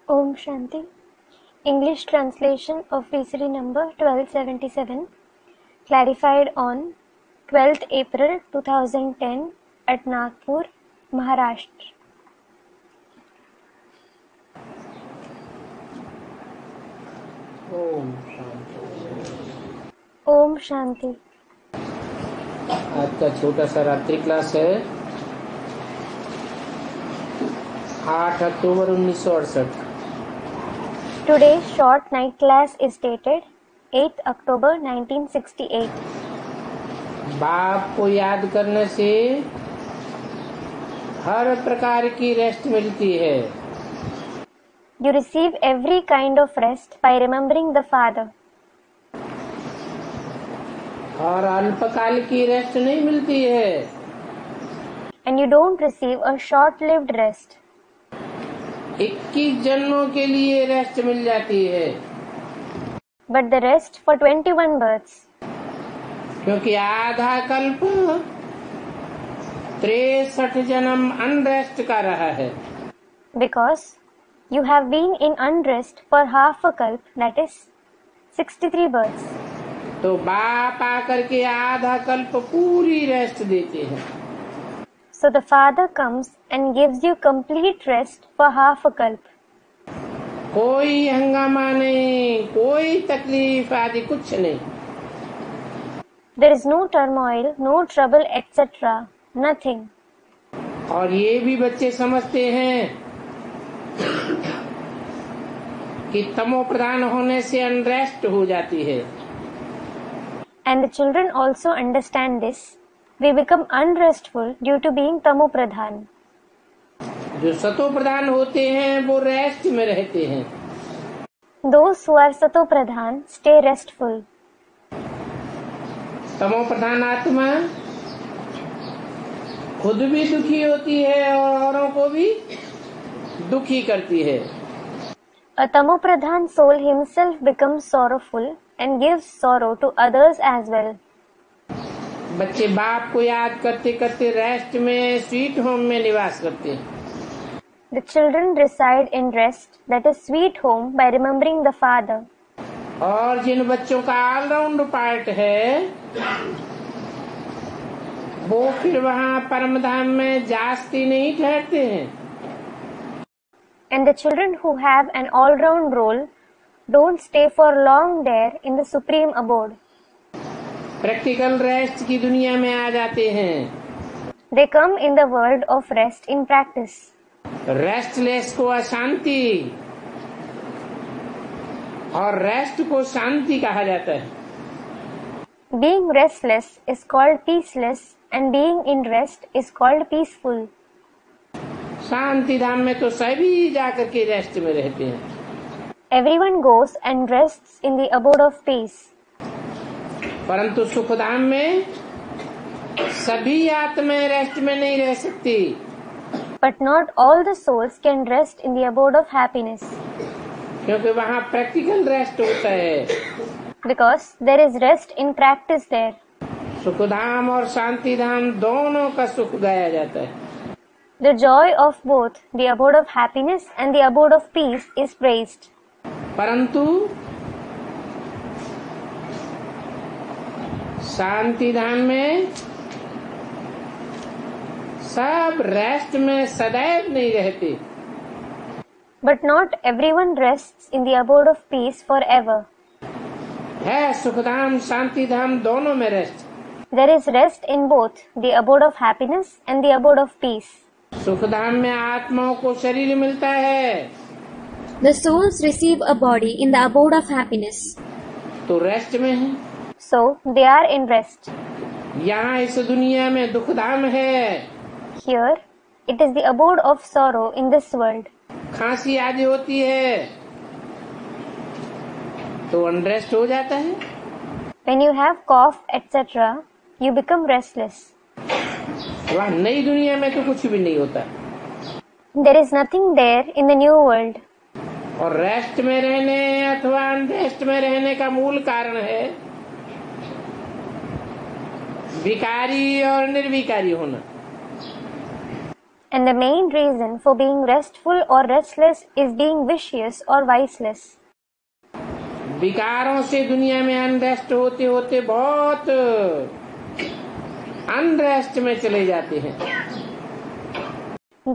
Om Shanti. English translation of VCD number 1277, clarified on 12th April 2010 at Nagpur, Maharashtra. Om Shanti. Om Shanti. आज का छोटा सा रात्रि class है 8 अक्टूबर 1968। Today's short night class is dated 8th October 1968. बाप को याद करने से हर प्रकार की रेस्ट मिलती है। You receive every kind of rest by remembering the Father. और अल्पकाल की रेस्ट नहीं मिलती है। And you don't receive a short-lived rest. 21 जन्मों के लिए रेस्ट मिल जाती है। But the rest for 21 births. क्योंकि आधा कल्प 63 जन्म अनरेस्ट का रहा है। Because you have been in unrest for half a kalp, that is 63 births. तो बाप आकर के आधा कल्प पूरी रेस्ट देते हैं। So the Father comes and gives you complete rest for half a kalp. कोई हंगामा नहीं, कोई तकलीफ आदि कुछ नहीं। There is no turmoil, no trouble, etc. Nothing. और ये भी बच्चे समझते हैं कि तमो प्रधान होने से अनरेस्ट हो जाती है। And the children also understand this. We become unrestful due to being tamo pradhan. जो सतो प्रधान होते हैं वो रेस्ट में रहते हैं। Those who are sato pradhan stay restful. तमो प्रधान आत्मा खुद भी दुखी होती है और औरों को भी दुखी करती है। A tamo pradhan soul himself becomes sorrowful and gives sorrow to others as well. बच्चे बाप को याद करते करते रेस्ट में स्वीट होम में निवास करते हैं। The children reside in rest, that is sweet home, by remembering the Father. और जिन बच्चों का ऑलराउंड पार्ट है वो फिर वहाँ परम धाम में जास्ती नहीं ठहरते हैं। And the children who have an all-round role don't stay for long there in the supreme abode. Practical rest की दुनिया में आ जाते हैं। They come in the world of rest in practice. Restless को अशांति और रेस्ट को शांति कहा जाता है। Being restless is called peaceless and being in rest is called peaceful. शांति धाम में तो सभी जाकर के रेस्ट में रहते हैं। Everyone goes and rests in the abode of peace. परंतु सुख धाम में सभी आत्माएं रेस्ट में नहीं रह सकती। But not all the souls can rest in the abode of happiness. क्योंकि वहाँ प्रैक्टिकल रेस्ट होता है। Because there is rest in practice there. Sukhdham और शांति धाम दोनों का सुख गाया जाता है। The joy of both the abode of happiness and the abode of peace is praised. परंतु शांति धाम में सब रेस्ट में सदैव नहीं रहते। But not everyone rests in the abode of peace forever. है सुखधाम शांति धाम दोनों में rest. There is rest in both the abode of happiness and the abode of peace. Sukhdham में आत्माओं को शरीर मिलता है। The souls receive a body in the abode of happiness. तो रेस्ट में है। So they are in rest. यहाँ इस दुनिया में दुखधाम है। Here it is the abode of sorrow in this world. खांसी आदि होती है तो अनरेस्ट हो जाता है। When you have cough, etc., you become restless. वहाँ नई दुनिया में तो कुछ भी नहीं होता। There is nothing there in the new world. और रेस्ट में रहने अथवा अनरेस्ट में रहने का मूल कारण है विकारी और निर्विकारी होना। And the main reason for being restful or restless is being vicious or viceless. विकारों से दुनिया में अनरेस्ट होते होते बहुत अनरेस्ट में चले जाते हैं।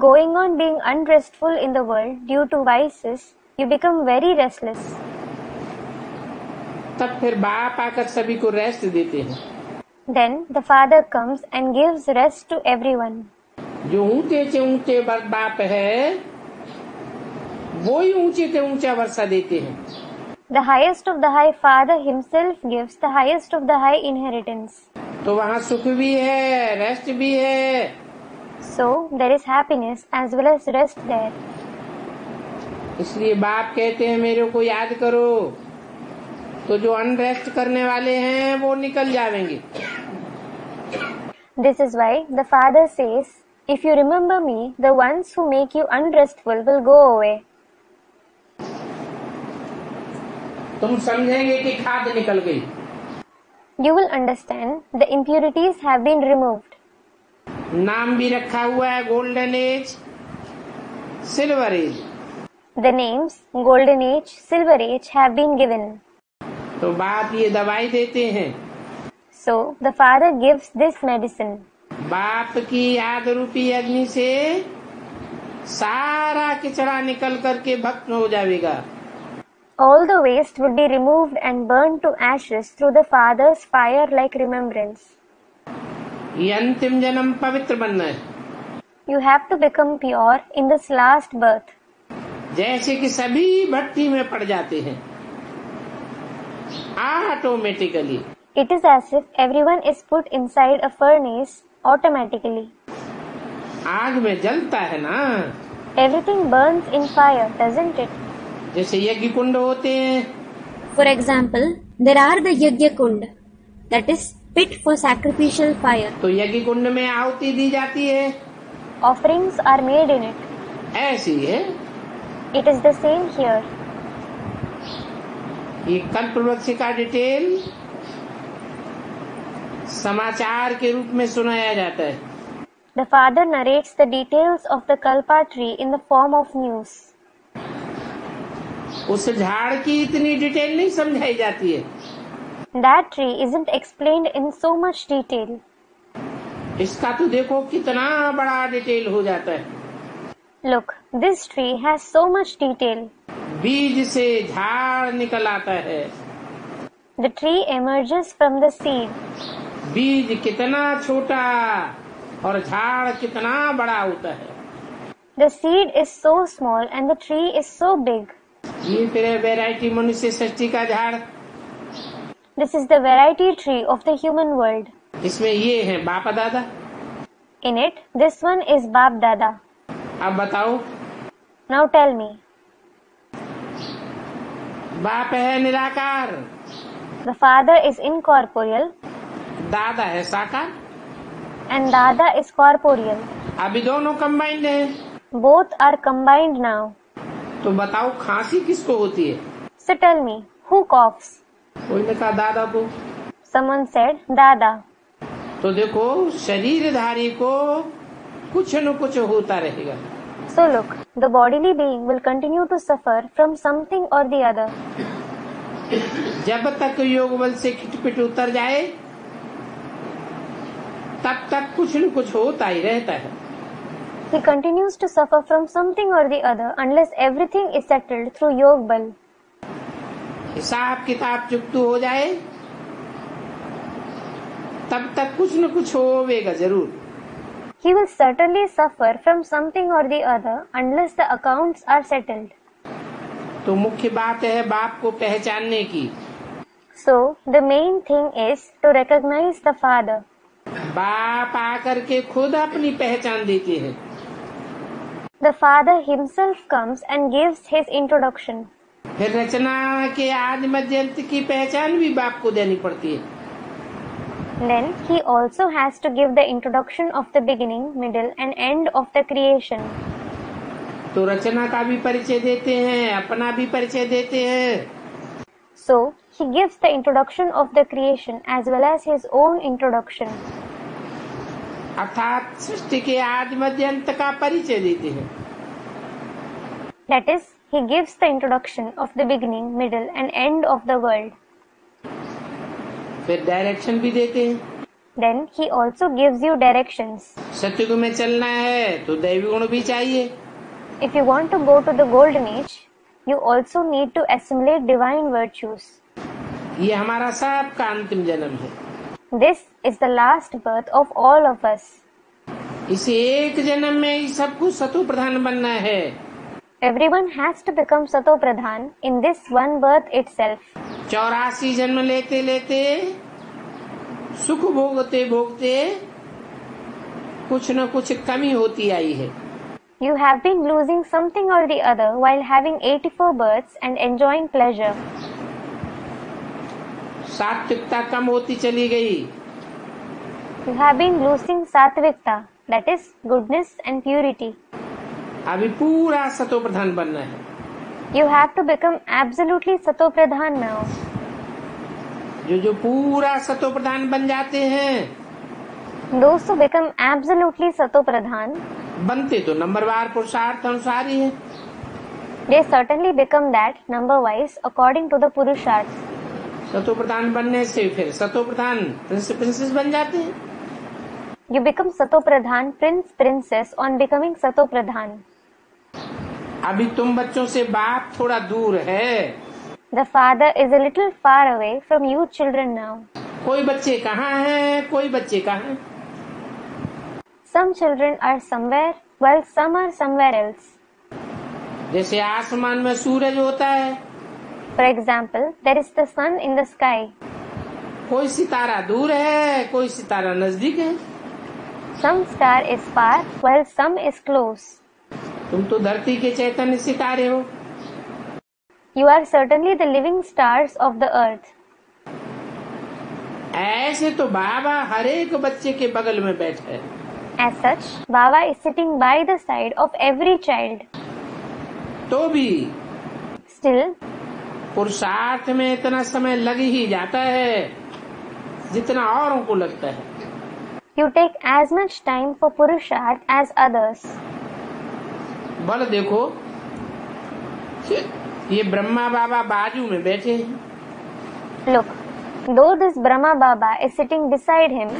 Going on being unrestful in the world due to vices, you become very restless. तब फिर बाप आकर सभी को रेस्ट देते हैं। Then the Father comes and gives rest to everyone. जो ऊंचे से ऊंचे बाप है वो ही ऊंचे से ऊंचा वर्षा देते हैं। The highest of the high Father himself gives the highest of the high inheritance. तो वहाँ सुख भी है, रेस्ट भी है। So there is happiness as well as rest there. इसलिए बाप कहते हैं मेरे को याद करो, तो जो अनरेस्ट करने वाले हैं वो निकल जाएंगे। This is why the Father says, if you remember me, the ones who make you unrestful will go away. तुम समझेंगे कि खाद निकल गई। You will understand the impurities have been removed. नाम भी रखा हुआ है golden age, silver age. The names Golden Age, Silver Age have been given. तो बाप ये दवाई देते हैं। So the Father gives this medicine. बाप की याद रूपी अग्नि से सारा किचड़ा निकल करके भस्म हो जाएगा। All the waste would be removed and burned to ashes through the Father's fire-like remembrance. ये अंतिम जन्म पवित्र बनना है। You have to become pure in this last birth. जैसे कि सभी भट्टी में पड़ जाते हैं automatically. It is as if everyone is put inside a furnace automatically. आग में जलता है ना। Everything burns in fire, doesn't it? जैसे यज्ञ कुंड होते हैं। For example, there are the Yajna Kund, that is pit for sacrificial fire. तो यज्ञ कुंड में आहुति दी जाती है। Offerings are made in it. ऐसी है। It is the same here. ये कल्पवृक्ष का डिटेल समाचार के रूप में सुनाया जाता है। The Father narrates the details of the Kalpa tree in the form of news. उस झाड़ की इतनी डिटेल नहीं समझाई जाती है। That tree isn't explained in so much detail. इसका तो देखो कितना बड़ा डिटेल हो जाता है। Look, this tree has so much detail. बीज से झाड़ निकल आता है। The tree emerges from the seed. बीज कितना छोटा और झाड़ कितना बड़ा होता है। The seed is so small and the tree is so big. ये फिर वैरायटी मनुष्य सृष्टि का झाड़। This is the variety tree of the human world. इसमें ये है बाप दादा। In it, this one is Bap Dada. अब बताओ। Now tell me. बाप है निराकार, The Father is incorporeal दादा है साकार। and Dada is corporeal. अभी दोनों कंबाइंड है। Both are combined now. तो बताओ खांसी किसको होती है? So tell me, who coughs? कोई ने कहा दादा को। Someone said Dada. तो देखो शरीरधारी को कुछ न कुछ होता रहेगा। So look, the bodily being will continue to suffer from something or the other. जब तक योग बल से खिटपिट उतर जाए तब तक कुछ न कुछ होता ही रहता है। He continues to suffer from something or the other unless everything is settled through Yog Bal. हिसाब किताब चुकतू हो जाए तब तक कुछ न कुछ होवेगा जरूर। He will certainly suffer from something or the other unless the accounts are settled. तो मुख्य बात है बाप को पहचानने की। So the main thing is to recognize the Father. बाप आकर के खुद अपनी पहचान देते हैं। The Father himself comes and gives his introduction. फिर रचना के आदि मध्य अंत की पहचान भी बाप को देनी पड़ती है। Then he also has to give the introduction of the beginning, middle and end of the creation. तो रचना का भी परिचय देते हैं, अपना भी परिचय देते हैं। So he gives the introduction of the creation as well as his own introduction. अर्थात सृष्टि के आदि मध्य अंत का परिचय देते हैं। That is, he gives the introduction of the beginning, middle and end of the world. फिर डायरेक्शन भी देते हैं। Then he also gives you directions. सत्युग में चलना है तो दैवी गुण भी चाहिए। If you want to go to the golden age, you also need to assimilate divine virtues. ये हमारा सबका अंतिम जन्म है। This is the last birth of all of us. इस एक जन्म में ही सब कुछ सतो प्रधान बनना है। Everyone has to become Sato Pradhan in this one birth itself. 84 जन्म लेते लेते सुख भोगते भोगते कुछ न कुछ कमी होती आई है। You have been losing something or the other while having 84 births and enjoying pleasure. सात्विकता कम होती चली गई। You have been losing Satvikta, that is goodness and purity. अभी पूरा सतो प्रधान बनना है। You have to become absolutely Sato Pradhan now. जो पूरा सतो प्रधान बन जाते हैं, Those who become absolutely Sato Pradhan, बनते तो नंबरवार पुरुषार्थ अनुसार ही है। they certainly become that number wise according to the Purusharth. सतो प्रधान बनने से फिर सतो प्रधान प्रिंस प्रिंसेस बन जाते हैं। You become Sato Pradhan, Prince, Princess on becoming Sato Pradhan. अभी तुम बच्चों से बाप थोड़ा दूर है। The father is a little far away from you children now. कोई बच्चे कहाँ हैं, कोई बच्चे कहाँ हैं। Some children are somewhere while some are somewhere else. जैसे आसमान में सूरज होता है, For example, there is the sun in the sky. कोई सितारा दूर है, कोई सितारा नजदीक है। Some star is far while some is close. तुम तो धरती के चैतन्य सितारे हो। You are certainly the living stars of the earth. ऐसे तो बाबा हर एक बच्चे के बगल में बैठा है। As such, Baba is sitting by the side of every child. तो भी Still, पुरुषार्थ में इतना समय लग ही जाता है जितना औरों को लगता है। you take as much time for Purusharth as others. बल देखो, ये ब्रह्मा बाबा बाजू में बैठे हैं। Look, though this Brahma Baba is sitting beside him,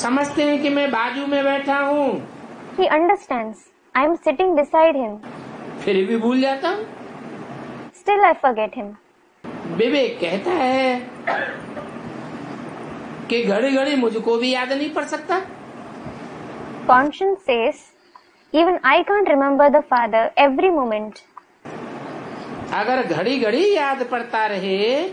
समझते हैं कि मैं बाजू में बैठा हूँ, he understands I am sitting beside him. फिर भी भूल जाता हूँ। Still I forget him. विवेक कहता है कि घड़ी घड़ी मुझको भी याद नहीं पड़ सकता। Conscience says, even I can't remember the Father every moment. अगर घड़ी घड़ी याद पड़ता रहे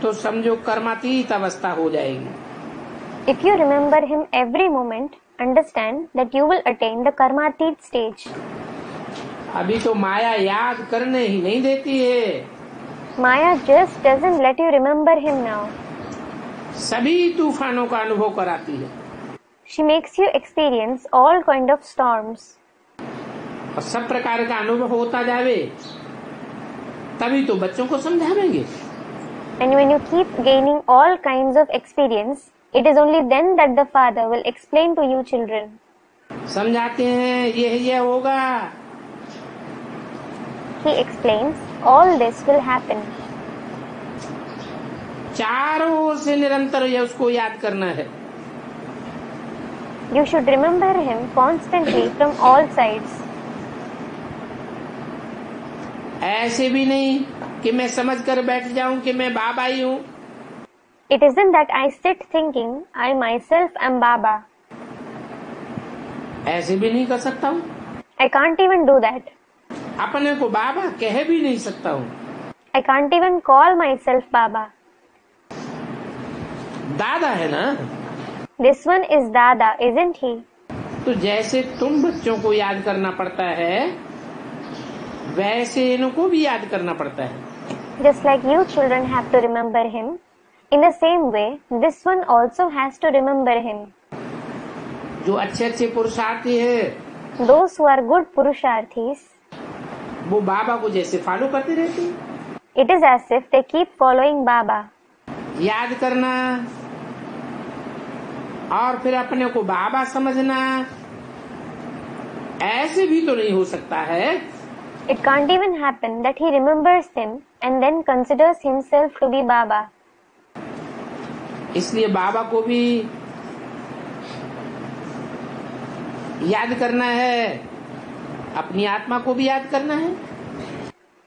तो समझो कर्मातीत अवस्था हो जाएगी। If you remember him every moment, understand that you will attain the Karmatit stage. अभी तो माया याद करने ही नहीं देती है। Maya just doesn't let you remember him now. सभी तूफानों का अनुभव कराती है। She makes you experience all kind of storms. और सब प्रकार का अनुभव होता जावे तभी तो बच्चों को समझावेंगे। And when you keep gaining all kinds of experience, it is only then that the Father will explain to you children. समझाते हैं ये होगा। He explains, all this will happen. चारों ओर से निरंतर ये उसको याद करना है। You should remember him constantly from all sides. ऐसे भी नहीं कि मैं समझ कर बैठ जाऊं कि मैं बाबा ही हूँ। It isn't that I sit thinking I myself am Baba. ऐसे भी नहीं कर सकता हूँ। I can't even do that. अपने को बाबा कह भी नहीं सकता हूँ। I can't even call myself Baba. दादा है ना। This one is Dada, isn't he? तो जैसे तुम बच्चों को याद करना पड़ता है वैसे इनको भी याद करना पड़ता है। Just like you children have to remember him, in the same way, this one also has to remember him. जो अच्छे पुरुषार्थी है, Those who are good Purusharthis, वो बाबा को जैसे फॉलो करते रहते हैं। it is as if they keep following Baba. याद करना और फिर अपने को बाबा समझना, ऐसे भी तो नहीं हो सकता है। It can't even happen that he remembers him and then considers himself to be Baba. इसलिए बाबा को भी याद करना है, अपनी आत्मा को भी याद करना है।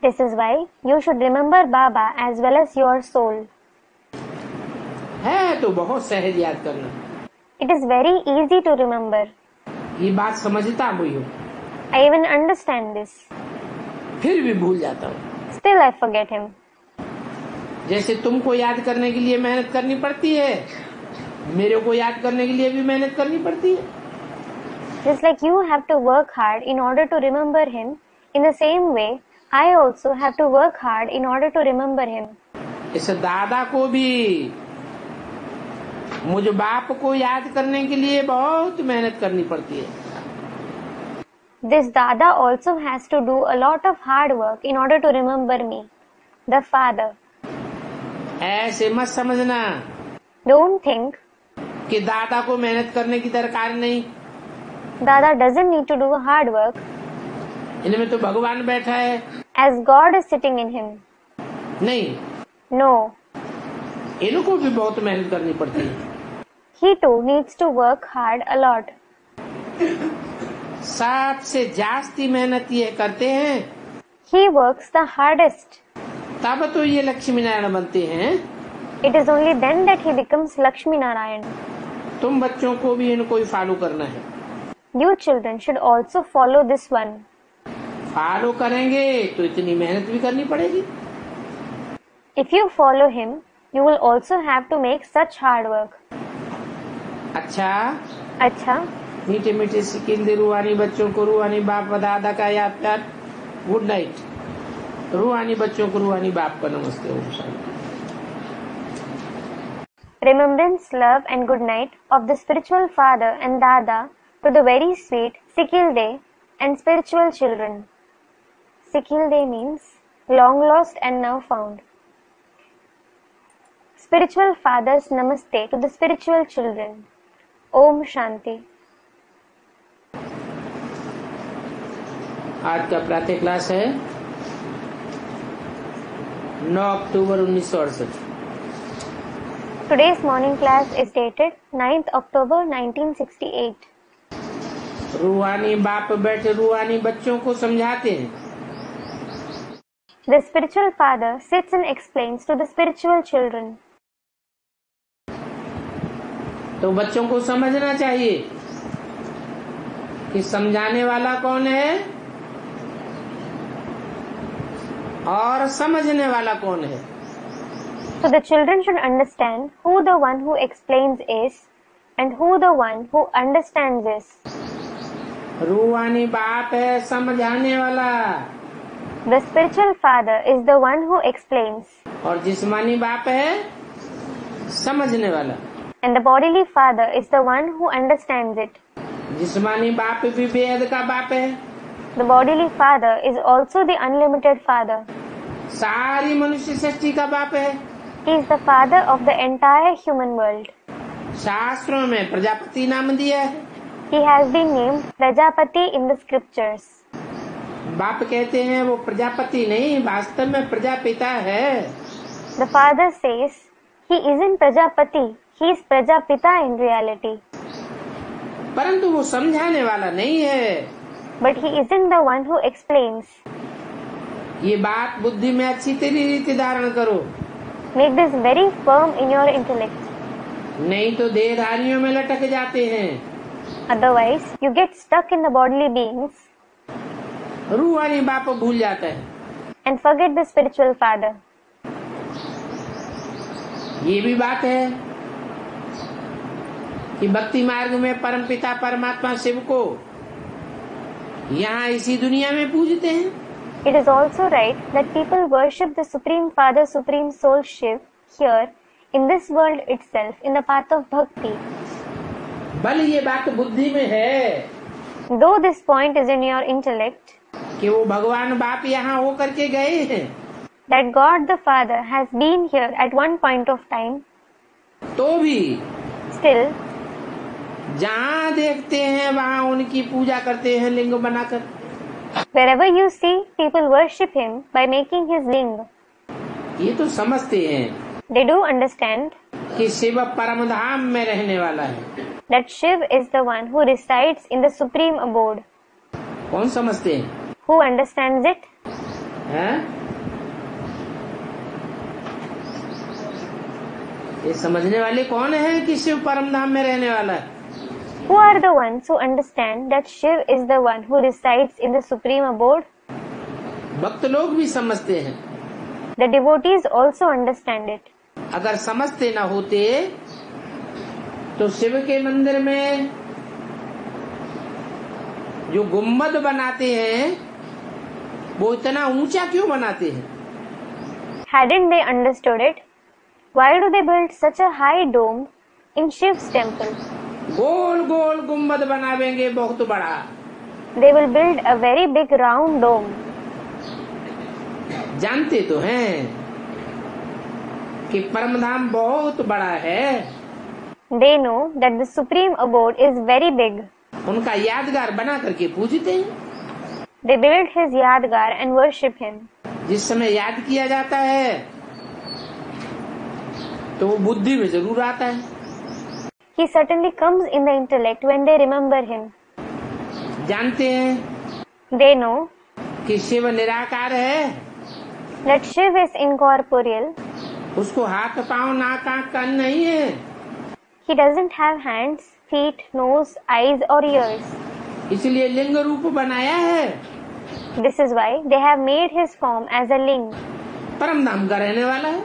This is why you should remember Baba as well as your soul. है तो बहुत सहज याद करना। It is very easy to remember. ये बात समझता हुई हो, I even understand this. फिर भी भूल जाता हूँ। Still I forget him. जैसे तुमको याद करने के लिए मेहनत करनी पड़ती है, मेरे को याद करने के लिए भी मेहनत करनी पड़ती है। Just like you have to work hard in order to remember him, in the same way, I also have to work hard in order to remember him. इस दादा को भी मुझ बाप को याद करने के लिए बहुत मेहनत करनी पड़ती है। This Dada also has to do a lot of hard work in order to remember me, the father. ऐसे मत समझना Don't think कि दादा को मेहनत करने की दरकार नहीं, Dada doesn't need to do hard work, इनमें तो भगवान बैठा है। as God is sitting in him. नहीं, No, इनको भी बहुत मेहनत करनी पड़ती है। he too needs to work hard a lot. सबसे जास्ती मेहनत ये करते हैं, He works the hardest. तब तो ये लक्ष्मी नारायण बनते हैं। It is only then that he becomes Lakshmi Narayan. तुम बच्चों को भी इनको ही फॉलो करना है। You children should also follow this one. Follow करेंगे तो इतनी मेहनत भी करनी पड़ेगी। If you follow him, you will also have to make such hard work. अच्छा, मीठे मीठे सिकिंदे रूहानी बच्चों को रूहानी बाप व दादा का याद प्यार। Good night. रूहानी बच्चों को रूहानी बाप का नमस्ते। Om Shanti. remembrance, love and good night of the spiritual father and Dada to the very sweet Sikilde and spiritual children. Sikilde means long lost and now found. Spiritual fathers namaste to the spiritual children. Om Shanti. आज का प्रातः class है 9 अक्टूबर 1968। Today's morning class is dated 9th October 1968. रूहानी बाप बैठे रूहानी बच्चों को समझाते हैं। The spiritual father sits and explains to the spiritual children. तो बच्चों को समझना चाहिए कि समझाने वाला कौन है और समझने वाला कौन है। So the children should understand who the one who explains is and who the one who understands is. रूहानी बाप है समझाने वाला The spiritual father is the one who explains और जिस्मानी बाप है समझने वाला। and the bodily father is the one who understands it. जिस्मानी बाप भी बेहद का बाप है, The bodily father is also the unlimited father. सारी मनुष्य सृष्टि का बाप है। He is the father of the entire human world. शास्त्रों में प्रजापति नाम दिया है। He has been named Prajapati in the scriptures. बाप कहते हैं वो प्रजापति नहीं, वास्तव में प्रजापिता है। The father says he isn't Prajapati, he is Prajapita in reality. परंतु वो समझाने वाला नहीं है। But he isn't the one who explains. ये बात बुद्धि में अच्छी रीति धारण करो, Make this very firm in your intellect. नहीं तो देहधारियों में लटक जाते हैं। Otherwise, you get stuck in the bodily beings रूहानी बाप भूल जाता है। and forget the spiritual father. ये भी बात है कि भक्ति मार्ग में परमपिता परमात्मा शिव को यहाँ इसी दुनिया में पूजते हैं। It is also right that people worship the Supreme Father, Supreme Soul Shiv here in this world itself in the path of bhakti. बल ये बात बुद्धि में है Though this point is in your intellect, कि वो भगवान बाप यहाँ होकर के गए हैं, that God the Father has been here at one point of time, तो भी still जहाँ देखते हैं वहाँ उनकी पूजा करते हैं लिंग बनाकर। Wherever you see, people worship him by making his ling. ये तो समझते हैं They do understand कि शिव परम धाम में रहने वाला है। that Shiv is the one who resides in the supreme abode. कौन समझते हैं? Who understands it? हैं? ये समझने वाले कौन हैं कि शिव परम धाम में रहने वाला है? Who are the ones who understand that Shiv is the one who resides in the supreme abode? भक्त लोग भी समझते हैं। The devotees also understand it. अगर समझते न होते तो शिव के मंदिर में जो गुम्बद बनाते हैं वो इतना ऊंचा क्यों बनाते हैं? Hadn't they understood it? Why do they build such a high dome in Shiv's temple? गोल गोल गुम्बद बनावेंगे बहुत बड़ा। They will build a very big round dome. जानते तो हैं कि परमधाम बहुत बड़ा है। They know that the supreme abode is very big. उनका यादगार बना करके पूजते हैं। They build his yadgar and worship him. जिस समय याद किया जाता है तो वो बुद्धि में जरूर आता है। He certainly comes in the intellect when they remember him. जानते हैं They know कि शिव निराकार है। that Shiv is incorporeal. उसको हाथ पांव नाक आंख कान नहीं है। He doesn't have hands, feet, nose, eyes or ears. इसलिए लिंग रूप बनाया है। This is why they have made his form as a ling. परम धाम का रहने वाला है।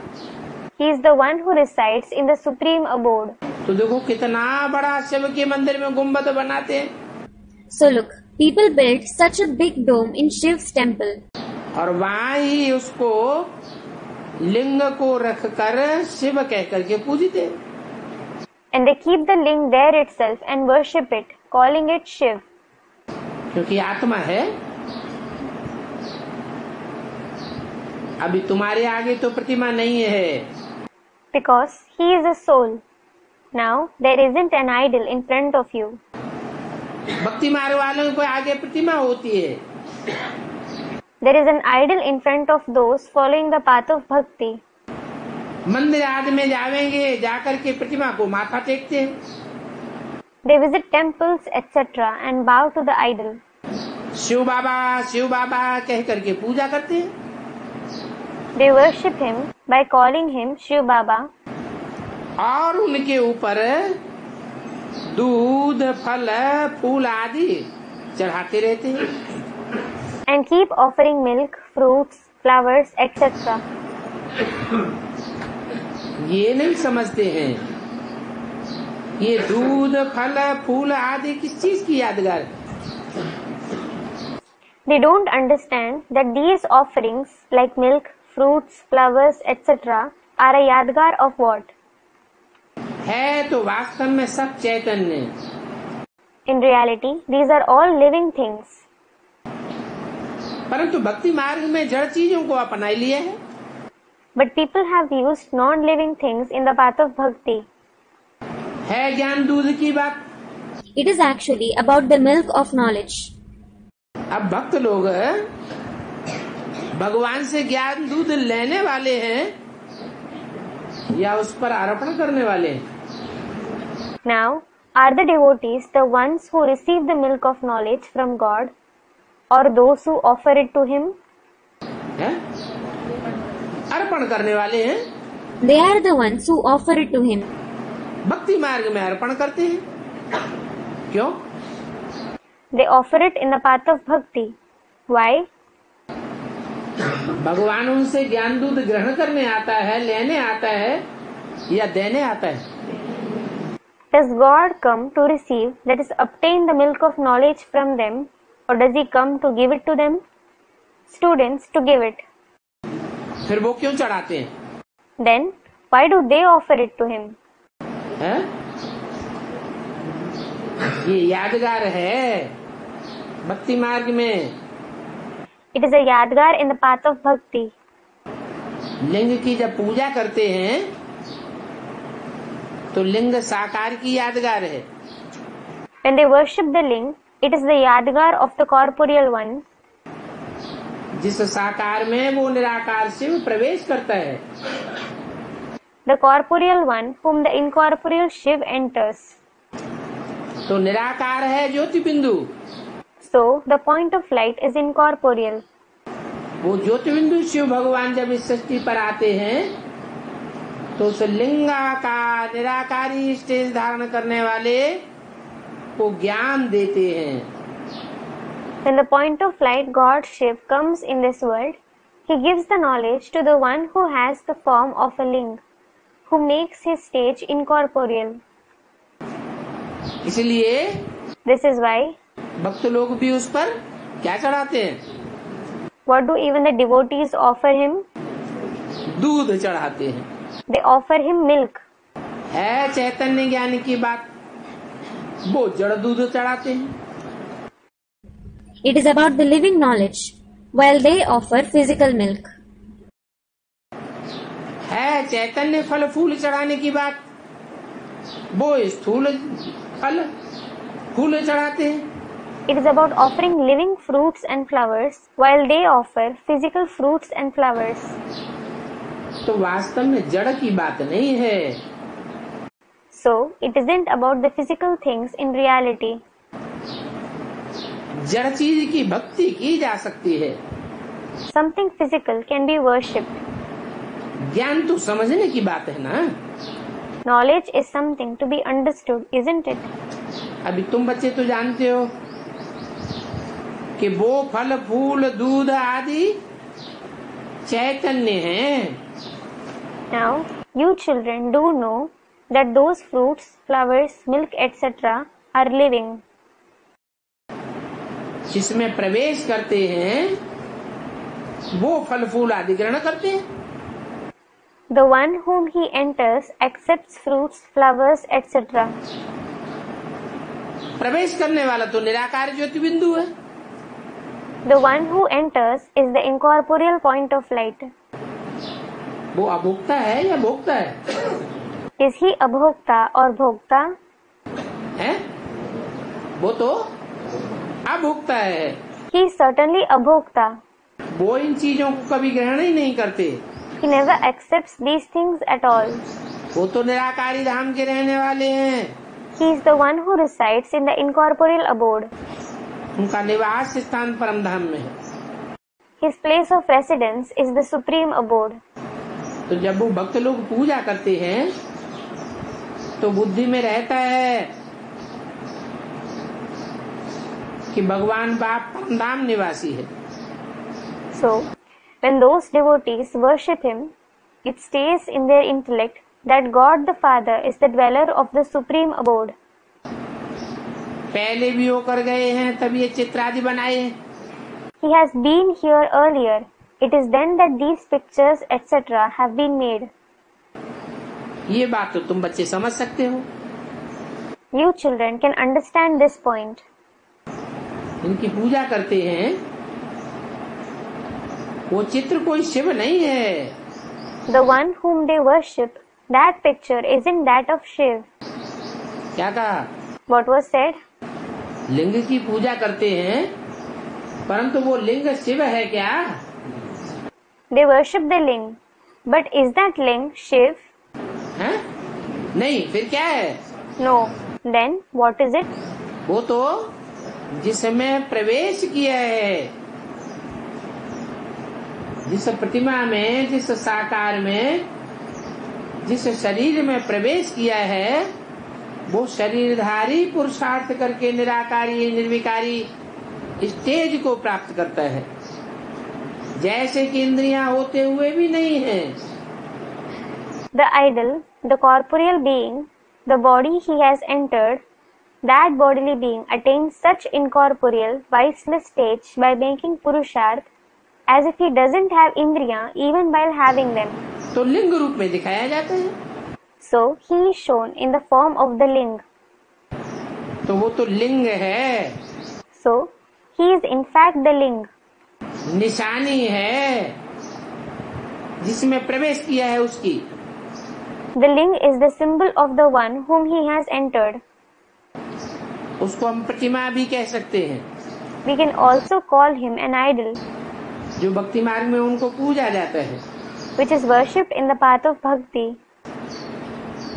He is the one who resides in the supreme abode. तो देखो कितना बड़ा शिव के मंदिर में गुम्बद बनाते हैं। So look, people built such a big dome in Shiv's temple. और वहाँ ही उसको लिंग को रखकर शिव कह करके पूजते हैं। And they keep the ling there itself and worship it, calling it Shiv. क्योंकि आत्मा है। अभी तुम्हारे आगे तो प्रतिमा नहीं है। Because he is a soul. Now there isn't an idol in front of you. भक्ति मार्ग वालों को आगे प्रतिमा होती है। There is an idol in front of those following the path of bhakti. मंदिर आदि में जावेंगे, जाकर के प्रतिमा को माथा टेकते हैं। They visit temples, etc. and bow to the idol. Shiv बाबा कह करके पूजा करते हैं। They worship him by calling him Shiv Baba. और उनके ऊपर दूध, फल, फूल आदि चढ़ाते रहते हैं। And keep offering milk, fruits, flowers, etc. ये नहीं समझते हैं ये दूध, फल, फूल आदि किस चीज की यादगार है। They don't understand that these offerings like milk, fruits, flowers, etc. are a yadgar of what? है तो वास्तव में सब चैतन्य। In reality, these are all living things. परंतु भक्ति मार्ग में जड़ चीजों को अपना लिया है। But people have used non-living things in the path of bhakti. है ज्ञान दूध की बात। It is actually about the milk of knowledge. अब भक्त लोग भगवान से ज्ञान दूध लेने वाले हैं या उस पर अर्पण करने वाले हैं? Now, are the devotees the ones who receive the milk of knowledge from God or those who offer it to him? है? अर्पण करने वाले हैं। They are the ones who offer it to him. भक्ति मार्ग में अर्पण करते हैं। क्यों? They offer it in the path of bhakti. Why? भगवान उनसे ज्ञान दूध ग्रहण करने आता है, लेने आता है या देने आता है? Does God come to receive, that is, obtain the milk of knowledge from them, or does he come to give it to them? Students, to give it. फिर वो क्यों चढ़ाते हैं? Then, why do they offer it to him? है? ये यादगार है भक्ति मार्ग में। It is a yadgar in the path of bhakti. लिंग की जब पूजा करते हैं तो लिंग साकार की यादगार है। When they worship the ling, it is the yadgar of the corporeal one. जिस साकार में वो निराकार शिव प्रवेश करता है. The corporeal one whom the incorporeal Shiv enters. तो निराकार है ज्योति बिंदु. So the point of light is incorporeal. वो ज्योति बिंदु शिव भगवान जब इस सृष्टि पर आते हैं तो उस लिंगाकार निराकारी स्टेज धारण करने वाले को ज्ञान देते हैं. When the point of light, God Shiv, comes in this world, he gives the knowledge to the one who has the form of a ling, who makes his stage incorporeal. इसलिए This is why भक्त लोग भी उस पर क्या चढ़ाते हैं? what do even the devotees offer him? दूध चढ़ाते हैं. They offer him milk. है चैतन्य ज्ञान की बात, वो जड़ दूध चढ़ाते हैं. It is about the living knowledge, while they offer physical milk. है चैतन्य फल फूल चढ़ाने की बात, वो स्थूल फल फूल चढ़ाते हैं. It is about offering living fruits and flowers, while they offer physical fruits and flowers. तो वास्तव में जड़ की बात नहीं है. So it isn't about the physical things in reality. जड़ चीज की भक्ति की जा सकती है. Something physical can be worshipped. ज्ञान तो समझने की बात है ना. Knowledge is something to be understood, isn't it? अभी तुम बच्चे तो जानते हो कि वो फल फूल दूध आदि चैतन्य हैं. Now, you children do know that those fruits, flowers, milk, etc. are living. जिसमें प्रवेश करते हैं वो फल फूल आदि ग्रहण करते हैं. The one whom he enters accepts fruits, flowers, etc. प्रवेश करने वाला तो निराकार ज्योति बिंदु है. The one who enters is the incorporeal point of light. वो अभोक्ता है या भोक्ता है? Is he abhokta or bhokta? है? वो तो अभोक्ता है. He is certainly abhokta. वो इन चीजों को कभी ग्रहण ही नहीं करते. He never accepts these things at all. वो तो निराकारी धाम के रहने वाले हैं. He is the one who resides in the incorporeal abode. उनका निवास स्थान परम धाम में है. His place of residence is the supreme abode. तो जब वो भक्त लोग पूजा करते हैं तो बुद्धि में रहता है कि भगवान बाप परम धाम निवासी है. So, when those devotees worship him, it stays in their intellect that God the Father is the dweller of the supreme abode. पहले भी होकर गए हैं तब ये चित्र आदि बनाए. He has been here earlier. It is then that these pictures etc. have been made. ये बात तो तुम बच्चे समझ सकते हो. You children can understand this point. इनकी पूजा करते हैं वो चित्र कोई शिव नहीं है. The one whom they worship, that picture isn't that of Shiv. क्या कहा? What was said? लिंग की पूजा करते हैं परंतु वो लिंग शिव है क्या? They worship the ling, but is that ling Shiv? है? नहीं, फिर क्या है? No. Then what is it? वो तो जिसमें प्रवेश किया है, जिस प्रतिमा में, जिस साकार में, जिस शरीर में प्रवेश किया है, वो शरीरधारी पुरुषार्थ करके निराकारी निर्विकारी स्टेज को प्राप्त करता है. जैसे कि इंद्रियां होते हुए भी नहीं है. The idol, the corporeal being, the body he has entered, that bodily being attains such incorporeal, viceless stage by making purusharth as if he doesn't have indriya even while having them. तो लिंग रूप में दिखाया जाता है. So he is shown in the form of the ling. तो वो तो लिंग है. So he is in fact the ling. निशानी है जिसमें प्रवेश किया है उसकी. The ling is the symbol of the one whom he has entered. उसको हम प्रतिमा भी कह सकते हैं। We can also call him an idol, जो भक्ति मार्ग में उनको पूजा जाता है। which is worshipped in the path of bhakti.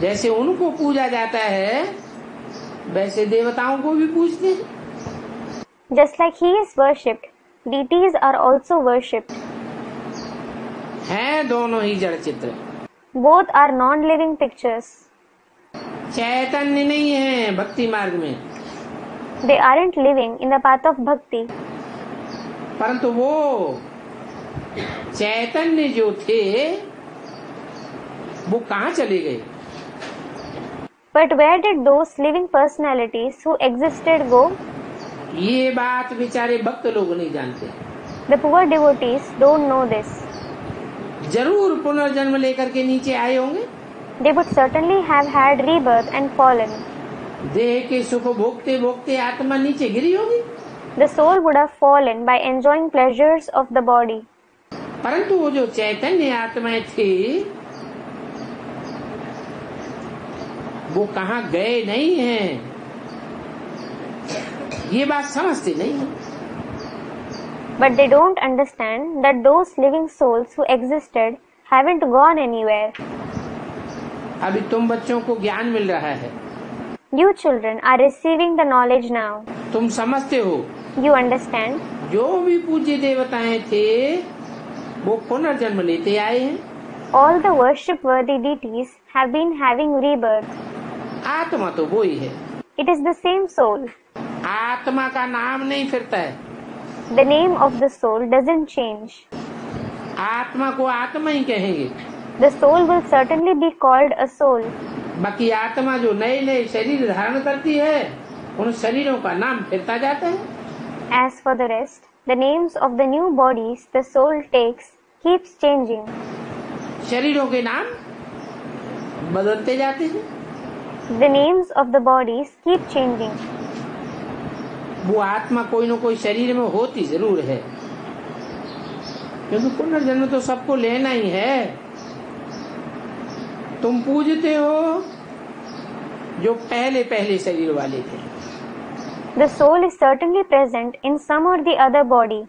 जैसे उनको पूजा जाता है वैसे देवताओं को भी पूजते हैं। Just like he is worshipped, deities are also worshipped. हैं दोनों ही जड़ चित्र, Both are non-living pictures. चैतन्य नहीं है भक्ति मार्ग में, They aren't living in the path of bhakti. परंतु वो चैतन्य जो थे वो कहाँ चले गए? But where did those living personalities who existed go? ये बात बेचारे भक्त लोग नहीं जानते। The poor devotees don't know this. जरूर पुनर्जन्म लेकर के नीचे आए होंगे, They would certainly have had rebirth and fallen. देह के सुख भोगते भोगते आत्मा नीचे गिरी होगी, The soul would have fallen by enjoying pleasures of the body. परंतु वो जो चैतन्य आत्माएं थी वो कहाँ गए नहीं हैं, ये बात समझते नहीं है। But they don't understand that those living souls who existed haven't gone anywhere. अभी तुम बच्चों को ज्ञान मिल रहा है, You children are receiving the knowledge now. तुम समझते हो। You understand? जो भी पूज्य देवताएं थे वो पुनर्जन्म लेते आए हैं। All the worship-worthy deities have been having rebirth. आत्मा तो वो ही है, It is the same soul. आत्मा का नाम नहीं फिरता है, The name of the soul doesn't change. आत्मा को आत्मा ही कहेंगे। The soul will certainly be called a soul. बाकी आत्मा जो नए नए शरीर धारण करती है उन शरीरों का नाम फिरता जाता है। As for the rest, the names of the new bodies the soul takes keeps changing. शरीरों के नाम बदलते जाते हैं। The names of the bodies keep changing. वो आत्मा कोई न कोई शरीर में होती जरूर है, क्योंकि पुनर्जन्म तो सबको लेना ही है। तुम पूजते हो जो पहले पहले शरीर वाले थे। The soul is certainly present in some or the other body.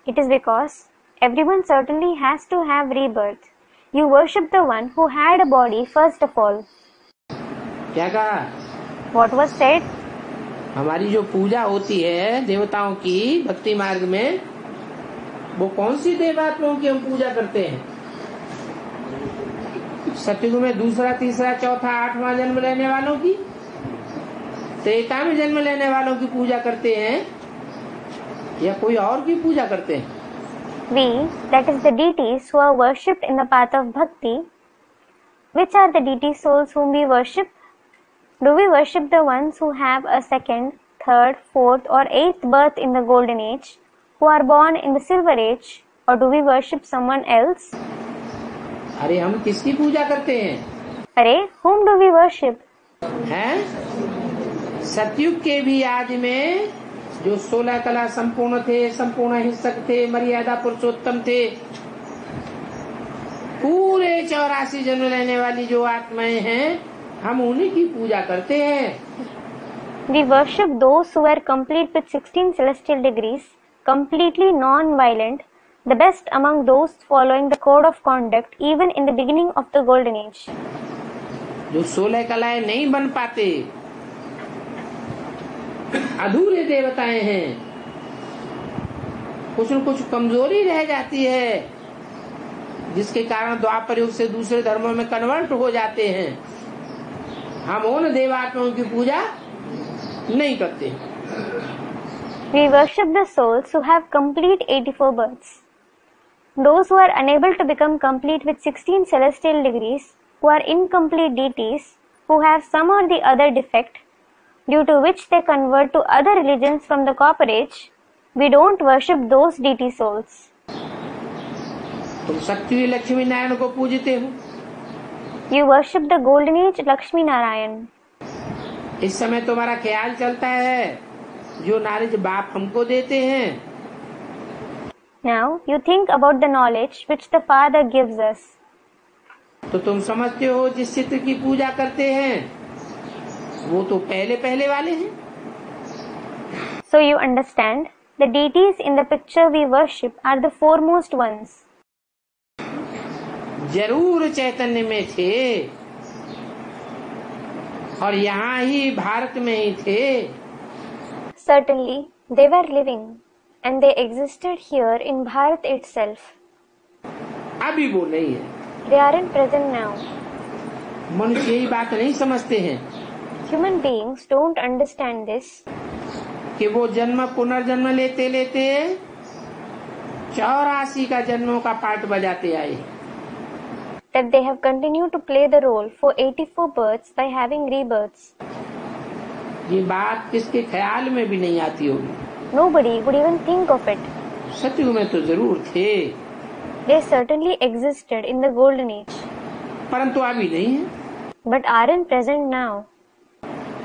It is because everyone certainly has to have rebirth. You worship the one who had a body first of all. क्या कहा? What was said? हमारी जो पूजा होती है देवताओं की भक्ति मार्ग में, वो कौन सी देवात्माओं की हम पूजा करते हैं? सतयुग में दूसरा तीसरा चौथा आठवां जन्म लेने वालों की, त्रेता में जन्म लेने वालों की पूजा करते हैं या कोई और की पूजा करते हैं? We, that is the deities who are worshipped in the path of bhakti. Which are the deity souls whom we worship? Do we worship the ones who have a second, third, fourth or eighth birth in the golden age, who are born in the silver age, or do we worship someone else? अरे हम किसकी पूजा करते हैं? अरे, whom do we worship? हैं? सतयुग के भी आदि में जो 16 कला संपूर्ण थे, संपूर्ण हिंसक थे, मर्यादा पुरुषोत्तम थे, पूरे 84 जन्म लेने वाली जो आत्माएं हैं, हम उन्हीं की पूजा करते हैं। We worship those who are complete with 16 celestial degrees, completely non-violent, the best among those following the code of conduct even in the beginning of the golden age. जो 16 कलाएं नहीं बन पाते, अधूरे देवताएं हैं, कुछ न कुछ कमजोरी रह जाती है, जिसके कारण द्वापर युग से दूसरे धर्मों में कन्वर्ट हो जाते हैं। हम उन देवात्माओं की पूजा नहीं करते। We worship the souls who have complete 84 births. Those who are unable to become complete with 16 celestial degrees, who are incomplete deities, who have some or the other defect, due to which they convert to other religions from the copper age, we don't worship those deity souls. तुम शक्ति लक्ष्मी नारायण को पूजते हो। You worship the golden age Lakshmi Narayan. इस समय तुम्हारा ख्याल चलता है जो नॉलेज बाप हमको देते हैं। Now you think about the knowledge which the Father gives us. तो तुम समझते हो जिस चित्र की पूजा करते हैं वो तो पहले पहले वाले हैं। So you understand, the deities in the picture we worship are the foremost ones. जरूर चैतन्य में थे और यहाँ ही भारत में ही थे। Certainly, they were living and they existed here in Bharat itself. अभी वो नहीं है। They aren't present now. मनुष्य यही बात नहीं समझते हैं Human beings don't understand this, कि वो जन्म पुनर्जन्म लेते लेते 84 का जन्मों का पार्ट बजाते आए। that they have continued to play the role for 84 births by having rebirths. ये बात किसके ख्याल में भी नहीं आती होगी। Nobody would even think of it. सतयुग में तो जरूर थे, They certainly existed in the golden age, परंतु अभी नहीं है। but aren't present now.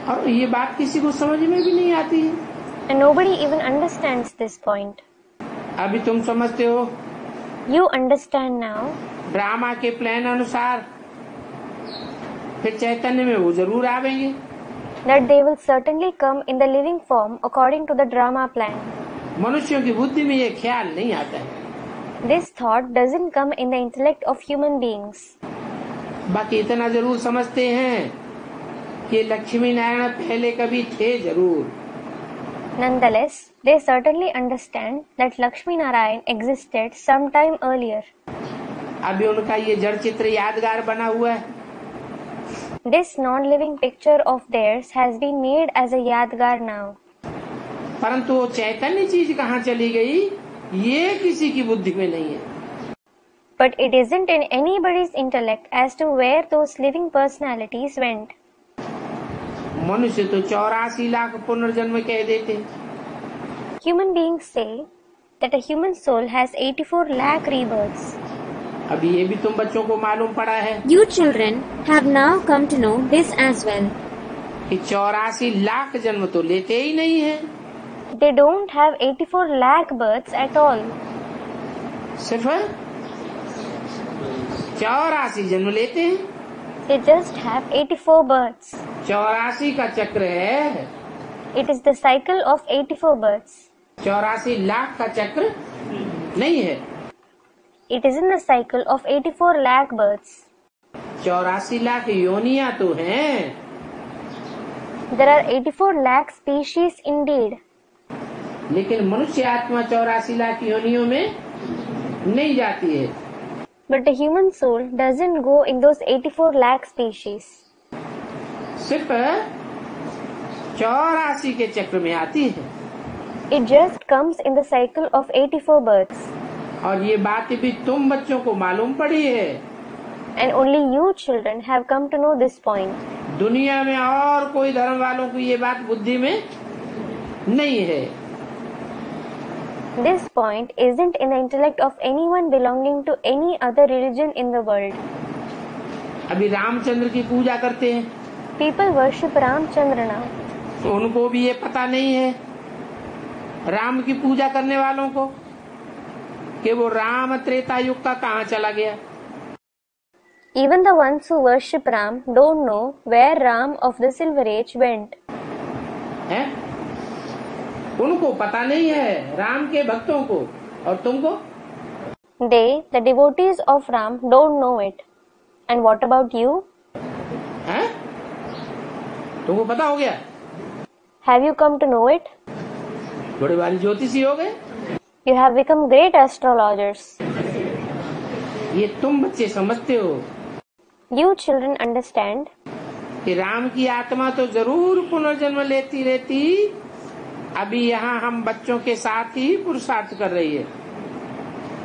और ये बात किसी को समझ में भी नहीं आती है। And nobody even understands this point. अभी तुम समझते हो You understand now ड्रामा के प्लान अनुसार फिर चैतन्य में वो जरूर आवेंगे। that they will certainly come in the living form according to the drama plan. मनुष्यों की बुद्धि में ये ख्याल नहीं आता है। This thought doesn't come in the intellect of human beings. बाकी इतना जरूर समझते हैं कि लक्ष्मी नारायण पहले कभी थे जरूर। Nonetheless, they certainly understand that Lakshmi Narayan existed sometime earlier. अभी उनका ये जड़ चित्र यादगार बना हुआ है। This non-living picture of theirs has been made as a yadgar now. परंतु वो चैतन्य चीज कहाँ चली गई ये किसी की बुद्धि में नहीं है। But it isn't in anybody's intellect as to where those living personalities went. मनुष्य तो 84 लाख पुनर्जन्म कह देते। Human beings say that a human soul has 84 lakh rebirths. अभी ये भी तुम बच्चों को मालूम पड़ा है You children have now come to know this as well. कि 84 लाख जन्म तो लेते ही नहीं है। They don't have 84 lakh births at all. सिर्फ 84 जन्म लेते हैं। They just have 84 births. 84 का चक्र है। It is the cycle of 84 births. 84 lakh का चक्र नहीं है। It is in the cycle of 84 lakh births. 84 lakh योनियां तो हैं। There are 84 lakh species indeed. लेकिन मनुष्य आत्मा 84 लाख योनियों में नहीं जाती है। But the human soul doesn't go in those 84 lakh species. सिर्फ 84 के चक्र में आती है। It just comes in the cycle of 84 births. और ये बात भी तुम बच्चों को मालूम पड़ी है। And only you children have come to know this point. दुनिया में और कोई धर्म वालों को ये बात बुद्धि में नहीं है। This point isn't in the intellect of anyone belonging to any other religion in the world. अभी रामचंद्र की पूजा करते हैं People worship Ramchandra now. तो उनको भी ये पता नहीं है राम की पूजा करने वालों को कि वो राम त्रेता युग का कहाँ चला गया। Even the ones who worship Ram don't know where Ram of the Silver Age went. है? उनको पता नहीं है राम के भक्तों को। और तुमको? They, the devotees of Ram, don't know it. And what about you? हैं? तुमको पता हो गया? Have you come to know it? बड़े वाली ज्योतिषी हो गए। You have become great astrologers. ये तुम बच्चे समझते हो You children understand कि राम की आत्मा तो जरूर पुनर्जन्म लेती रहती। अभी यहाँ हम बच्चों के साथ ही पुरुषार्थ कर रही है।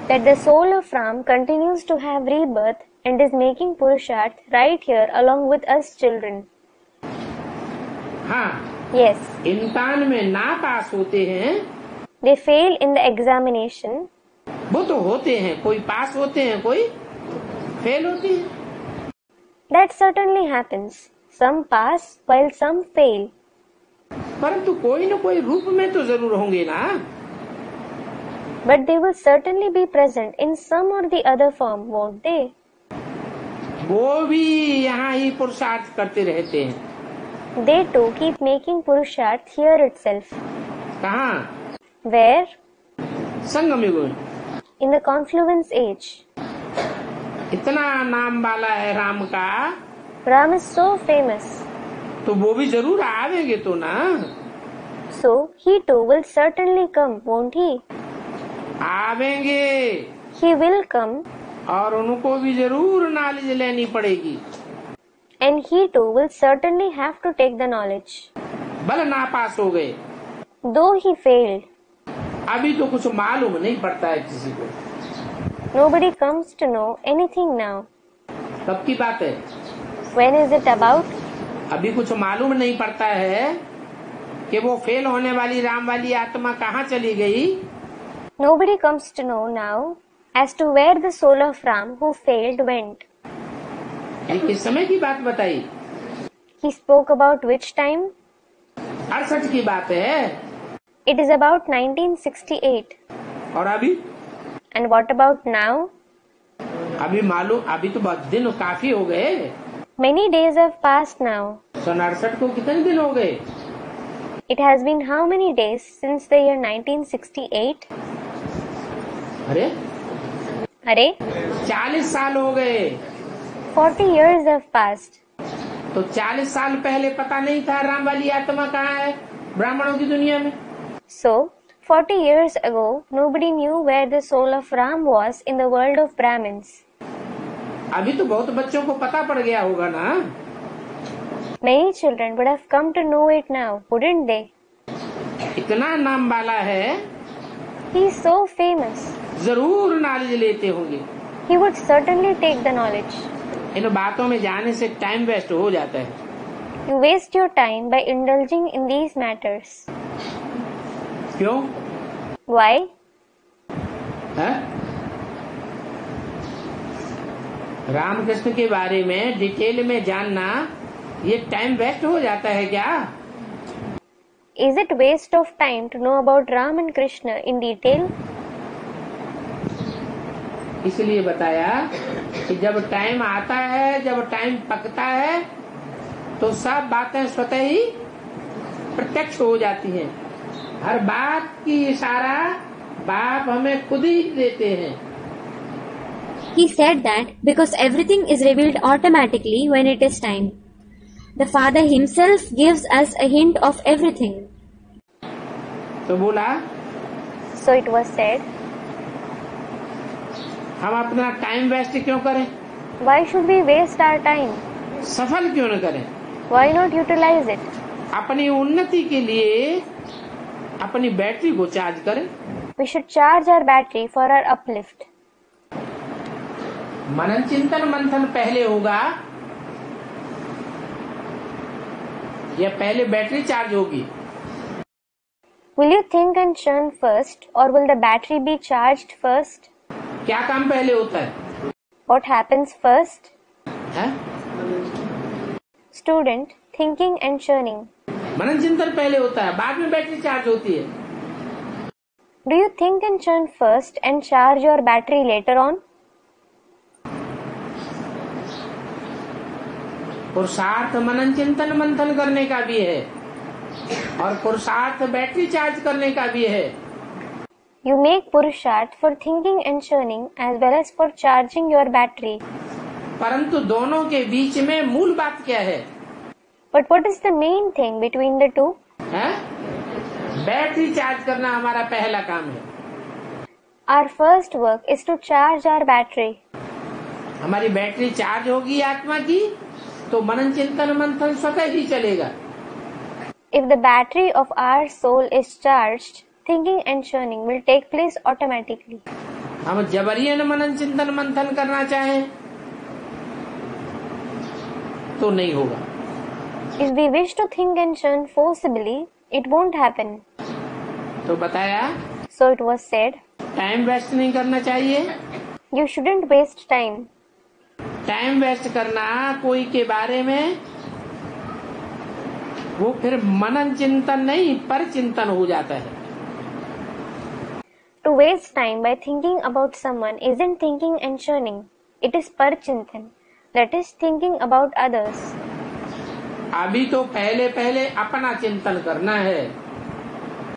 that the soul of Ram continues to have rebirth and is making Purusharth right here along with us children. हाँ, Yes, इम्तिहान में ना पास होते हैं they fail in the examination. वो तो होते हैं, कोई पास होते हैं, कोई फेल होते हैं। That certainly happens. Some pass while some fail. परंतु कोई न कोई रूप में तो जरूर होंगे ना। But they will certainly be present in some or the other form, won't they? वो भी यहाँ ही पुरुषार्थ करते रहते हैं। They too keep making Purusharth here itself. कहाँ? Where? संगम युग में। In the confluence age. इतना नाम वाला है राम का, Ram is so famous. तो वो भी जरूर आवेंगे तो ना। So he too will certainly come, won't he? आवेंगे, He will come, और उनको भी जरूर नॉलेज लेनी पड़ेगी। and he too will certainly have to take the knowledge. भले नापास हो गए, Though he failed, अभी तो कुछ मालूम नहीं पड़ता है किसी को। nobody comes to know anything now. कब की बात है? When is it about? अभी कुछ मालूम नहीं पड़ता है कि वो फेल होने वाली राम वाली आत्मा कहाँ चली गई। Nobody comes to know now as to where the soul of Ram who failed went. ये किस समय की बात बताई? He spoke about which time? 68 की बात है। It is about 1968. और अभी? And what about now? अभी मालूम, अभी तो बहुत दिन काफी हो गए। Many days have passed now. 68 को कितने दिन हो गए? It has been how many days since the year 1968? अरे Arey, 40 साल हो गए। 40 years have passed. तो 40 साल पहले पता नहीं था राम वाली आत्मा कहाँ है ब्राह्मणों की दुनिया में। So, 40 years ago, nobody knew where the soul of Ram was in the world of Brahmins. अभी तो बहुत बच्चों को पता पड़ गया होगा ना। Many children would have come to know it now, wouldn't they? इतना नाम वाला है, He is so famous. जरूर नॉलेज लेते होंगे। He would certainly take the knowledge. इन बातों में जाने से टाइम वेस्ट हो जाता है। You waste your time by indulging in these matters. क्यों? Why? है? रामकृष्ण के बारे में डिटेल में जानना ये टाइम वेस्ट हो जाता है क्या? Is it waste of time to know about Ram and Krishna in detail? इसलिए बताया कि जब टाइम आता है, जब टाइम पकता है, तो सब बातें स्वतः ही प्रत्यक्ष हो जाती हैं। हर बात की इशारा बाप हमें खुद ही देते हैं। He said that because everything is revealed automatically when it is time. The Father himself gives us a hint of everything. तो बोला, So it was said, हम अपना टाइम वेस्ट क्यों करें? why should we waste our time? सफल क्यों न करें? Why not utilize it? अपनी उन्नति के लिए अपनी बैटरी को चार्ज करें। We should charge our battery for our uplift. मनन चिंतन मंथन पहले होगा या पहले बैटरी चार्ज होगी? Will you think and churn first, or will the battery be charged first? क्या काम पहले होता है? What happens first? है? Student, thinking and churning. मनन चिंतन पहले होता है, बाद में बैटरी चार्ज होती है। Do you think and churn first and charge your battery later on? पुरुषार्थ मनन चिंतन मंथन करने का भी है और पुरुषार्थ बैटरी चार्ज करने का भी है। You make purusharth for thinking and churning as well as for charging your battery. परंतु दोनों के बीच में मूल बात क्या है? But what is the main thing between the two? है? बैटरी चार्ज करना हमारा पहला काम है। Our first work is to charge our battery. हमारी बैटरी चार्ज होगी आत्मा की तो मनन चिंतन मंथन स्वतः ही चलेगा। If the battery of our soul is charged, thinking and churning will take place automatically. हम जबरियन मनन चिंतन मंथन करना चाहें तो नहीं होगा। If we wish to think and churn forcibly, it won't happen. तो बताया, So it was said, time waste नहीं करना चाहिए। you shouldn't waste time. Time waste करना कोई के बारे में वो फिर मनन चिंतन नहीं पर चिंतन हो जाता है। To waste time by thinking about someone isn't thinking and churning. It is parchintan. That is thinking about others. अभी तो पहले पहले अपना चिंतन करना है।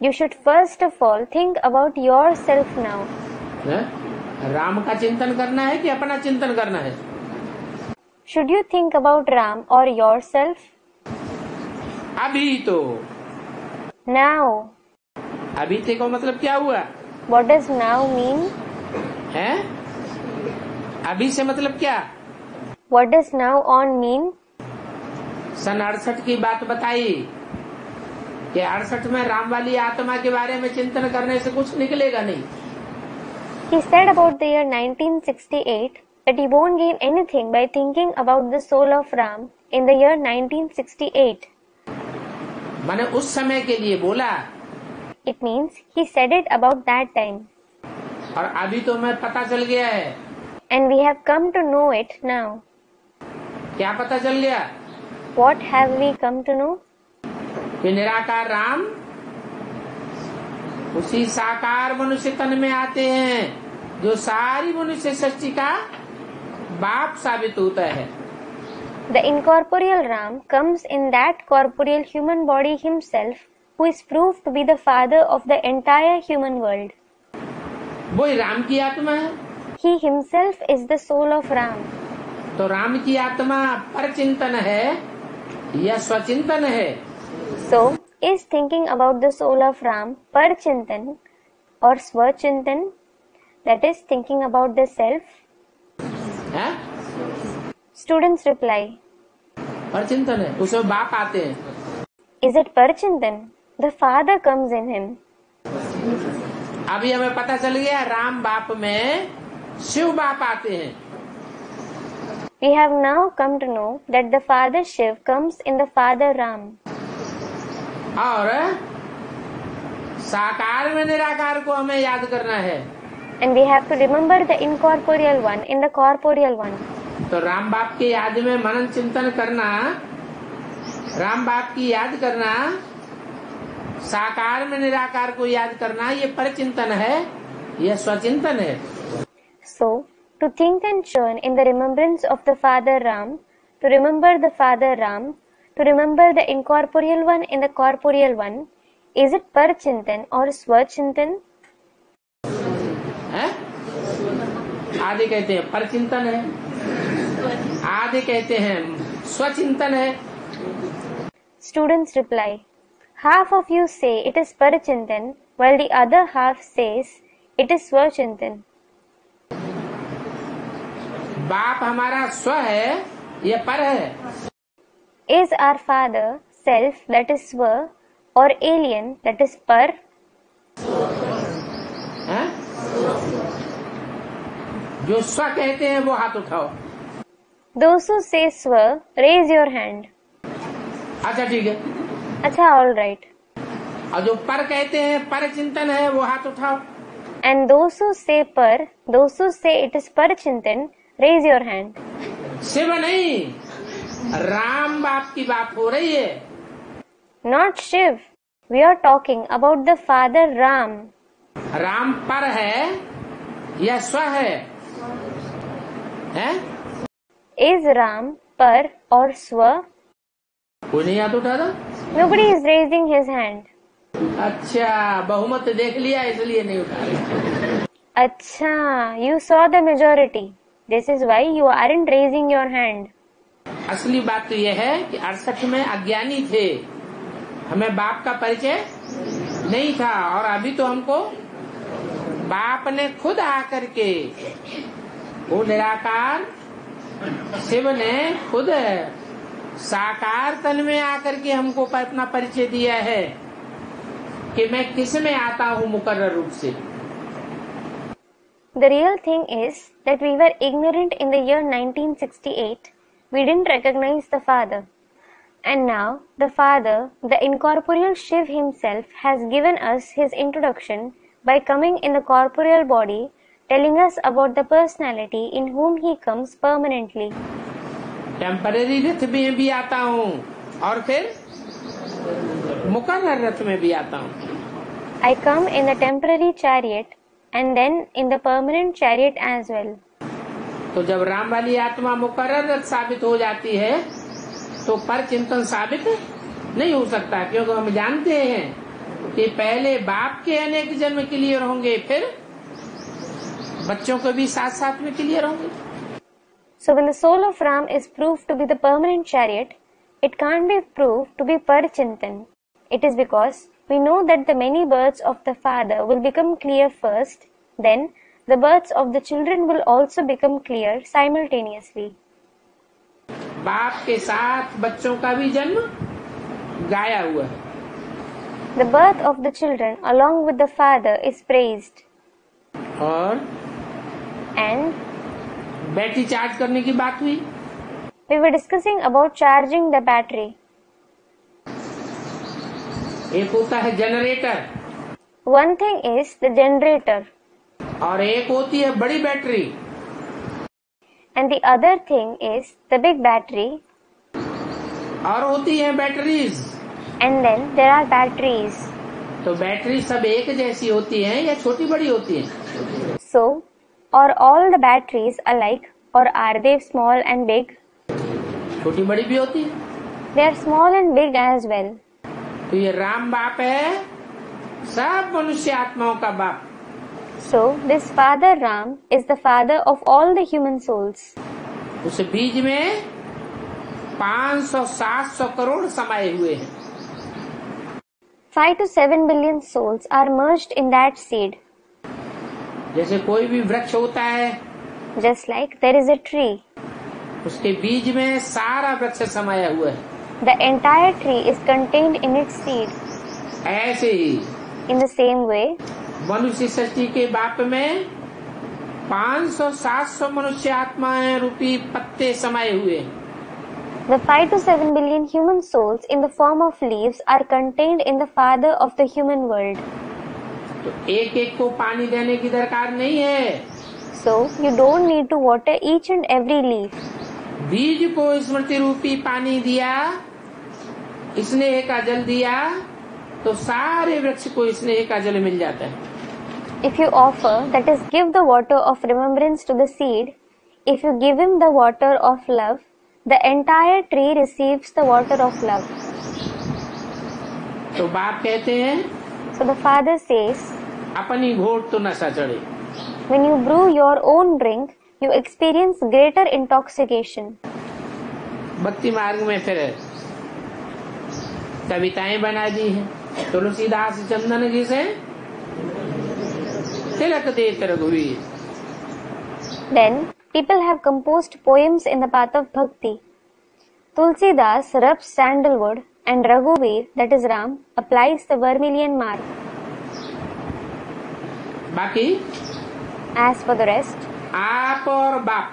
You should first of all think about yourself now. Ram का चिंतन करना है कि अपना चिंतन करना है? Should you think about Ram or yourself? अभी तो। Now. अभी थे का मतलब क्या हुआ? What does now mean? है? अभी से मतलब क्या? What does now on mean? सन 68 की बात बताई कि 68 में राम वाली आत्मा के बारे में चिंतन करने से कुछ निकलेगा नहीं। He said about the year 1968 that he won't gain anything by thinking about the soul of Ram in the year 1968. मैंने उस समय के लिए बोला। It means he said it about that time. और अभी तो मैं पता चल गया है। And we have come to know it now. क्या पता चल गया? What have we come to know? कि निराकार राम उसी साकार मनुष्य तन में आते हैं जो सारी मनुष्य सृष्टि का बाप साबित होता है। The incorporeal Ram comes in that corporeal human body himself, who is proved to be the father of the entire human world. वही राम की आत्मा है। He himself is the soul of Ram. तो राम की आत्मा पर चिंतन है या स्वचिंतन है? So, is thinking about the soul of Ram par chintan or swachintan, that is thinking about the self? है? Students reply. पर चिंतन है, उसमें बाप आते हैं। Is it par chintan? The father comes in him. अभी हमें पता चल गया राम बाप में शिव बाप आते हैं। We have now come to know that the father Shiv comes in the father Ram. और साकार में निराकार को हमें याद करना है। And we have to remember the incorporeal one in the corporeal one. तो राम बाप की याद में मनन चिंतन करना, राम बाप की याद करना, साकार में निराकार को याद करना, ये परचिंतन है, ये स्वचिंतन है। So, to think and churn in the remembrance of the father Ram, to remember the father Ram, to remember the incorporeal one in the corporeal one, is it parchintan or swachintan? आधे कहते हैं परचिंतन है, आधे कहते हैं स्वचिंतन है। Students reply, half of you say it is parchintan, while the other half says it is swachintan. बाप हमारा स्व है, ये पर है। Is our father self, that is swa, or alien, that is par? जो स्व कहते हैं वो हाथ उठाओ। Those who say swa, raise your hand. अच्छा ठीक है। अच्छा, all right. और जो पर कहते हैं पर चिंतन है वो हाथ उठाओ। And those who say par, those who say it is parchintan, raise your hand. Shiv नहीं, राम बाप की बात हो रही है। Not Shiv. We are talking about the father Ram. Ram पर है या स्व है? Is Ram par or swa? कोई नहीं हाथ उठा था? Nobody is raising his hand. अच्छा, बहुमत देख लिया इसलिए नहीं उठा रहे। अच्छा, you saw the majority. This is why you aren't raising your hand. असली बात तो यह है कि 68 में अज्ञानी थे, हमें बाप का परिचय नहीं था, और अभी तो हमको बाप ने खुद आकर के, वो निराकार शिव ने खुद साकार तन में आकर के हमको अपना परिचय दिया है कि मैं किस में आता हूँ मुकर्रर रूप से। The real thing is that we were ignorant in the year 1968. We didn't recognize the Father. And now, the Father, the incorporeal Shiv himself, has given us his introduction by coming in the corporeal body, telling us about the personality in whom he comes permanently. Temporary रथ में भी आता हूँ और फिर मुकर्रर रथ में भी आता हूँ। I come in the temporary chariot and then in the permanent chariot as well. तो जब राम वाली आत्मा मुकर्रर रथ साबित हो जाती है तो पर चिंतन साबित नहीं हो सकता, क्योंकि हम जानते हैं कि पहले बाप के अनेक जन्म क्लियर होंगे, फिर बच्चों को भी साथ साथ में क्लियर होंगे। So when the soul of Ram is proved to be the permanent chariot, it can't be proved to be Parchintan. It is because we know that the many births of the father will become clear first, then the births of the children will also become clear simultaneously. बाप के साथ बच्चों का भी जन्म गाया हुआ है। The birth of the children along with the father is praised. और And बैटरी चार्ज करने की बात हुई। we were discussing about charging the battery. एक होता है generator One thing is the generator और एक होती है बड़ी battery. and the other thing is the big battery, और होती है batteries. and then there are batteries. तो बैटरी सब एक जैसी होती हैं या छोटी बड़ी होती हैं? So, are all the batteries alike or are they small and big? छोटी बड़ी भी होती है। They are small and big as well. तो ये राम बाप है, सब मनुष्य आत्माओं का बाप। So, this Father Ram is the father of all the human souls. उस बीज में 500-700 करोड़ समाये हुए हैं। 5 to 7 billion souls are merged in that seed. जैसे कोई भी वृक्ष होता है, Just like there is a tree. उसके बीज में सारा वृक्ष समाया हुआ है। The entire tree is contained in its seed. ऐसे ही In the same way, मनुष्य सृष्टि के बाप में 500-700 मनुष्य आत्माएं रूपी पत्ते समाये हुए हैं। the 5 to 7 billion human souls in the form of leaves are contained in the Father of the human world. तो एक एक को पानी देने की दरकार नहीं है। So, you don't need to water each and every leaf. बीज को स्मृति रूपी पानी दिया, स्नेह का जल दिया, तो सारे वृक्ष को स्नेह का जल मिल जाता है। If you offer, that is, give the water of remembrance to the seed, if you give him the water of love, the entire tree receives the water of love. तो बाप कहते हैं, So the Father says, अपनी घोट तो नशा चढ़े। when you brew your own drink, you experience greater intoxication. भक्ति मार्ग में फिर कविताएं बना दी हैं। तुलसीदास चंदन जी से तिलक देत रघुवीर। Then, people have composed poems in the path of bhakti. Tulsidas rubs sandalwood and Raghuveer, that is Ram, applies the vermilion mark. बाकी As for the rest, आप और बाप,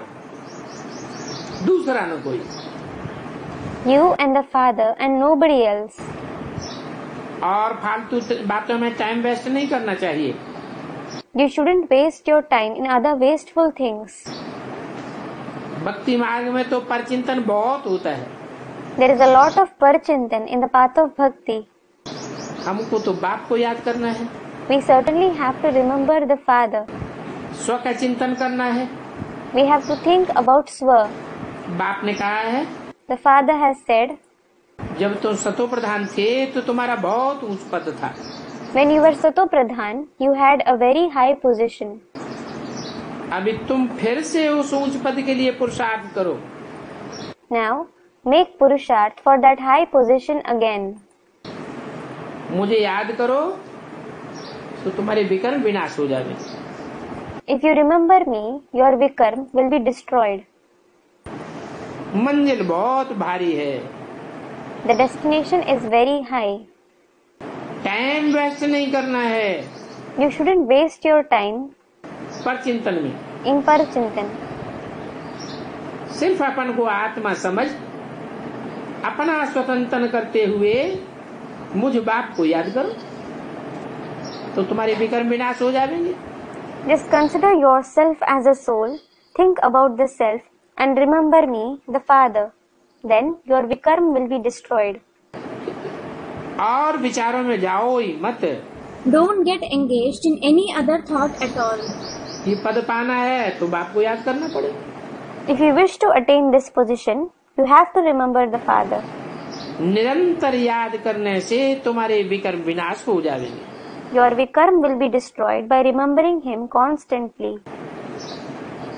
दूसरा न कोई। you and the Father and nobody else. और फालतू बातों में टाइम वेस्ट नहीं करना चाहिए। You shouldn't waste your time in other wasteful things. भक्ति मार्ग में तो परचिंतन बहुत होता है। There is a lot of parchintan in the path of bhakti. हमको तो बाप को याद करना है, We certainly have to remember the Father. स्व का चिंतन करना है। We have to think about Swa. बाप ने कहा है, The Father has said, जब तुम सतो प्रधान थे तो तुम्हारा बहुत ऊंच पद था। when you were Sato Pradhan, you had a very high position. अभी तुम फिर से उस ऊंच पद के लिए पुरुषार्थ करो। Now, make Purusharth for that high position again. मुझे याद करो तो तुम्हारे विकर्म विनाश हो जावे। If you remember me, your Vikarm will be destroyed. मंजिल बहुत भारी है। The destination is very high. Time waste नहीं करना है You shouldn't waste your time पर चिंतन में। in Parachintan. सिर्फ अपन को आत्मा समझ, अपना स्वतंत्रन करते हुए मुझ बाप को याद करो, तो तुम्हारे विकर्म विनाश हो जाएंगे। Just consider yourself as a soul, think about the self, and remember me, the Father. Then your Vikarm will be destroyed. और विचारों में जाओ ही मत। Don't get engaged in any other thought at all. ये पद पाना है तो बाप को याद करना पड़ेगा। If you wish to attain this position, you have to remember the Father. निरंतर याद करने से तुम्हारे विकर्म विनाश हो जाएंगे। Your vikarm will be destroyed by remembering him constantly.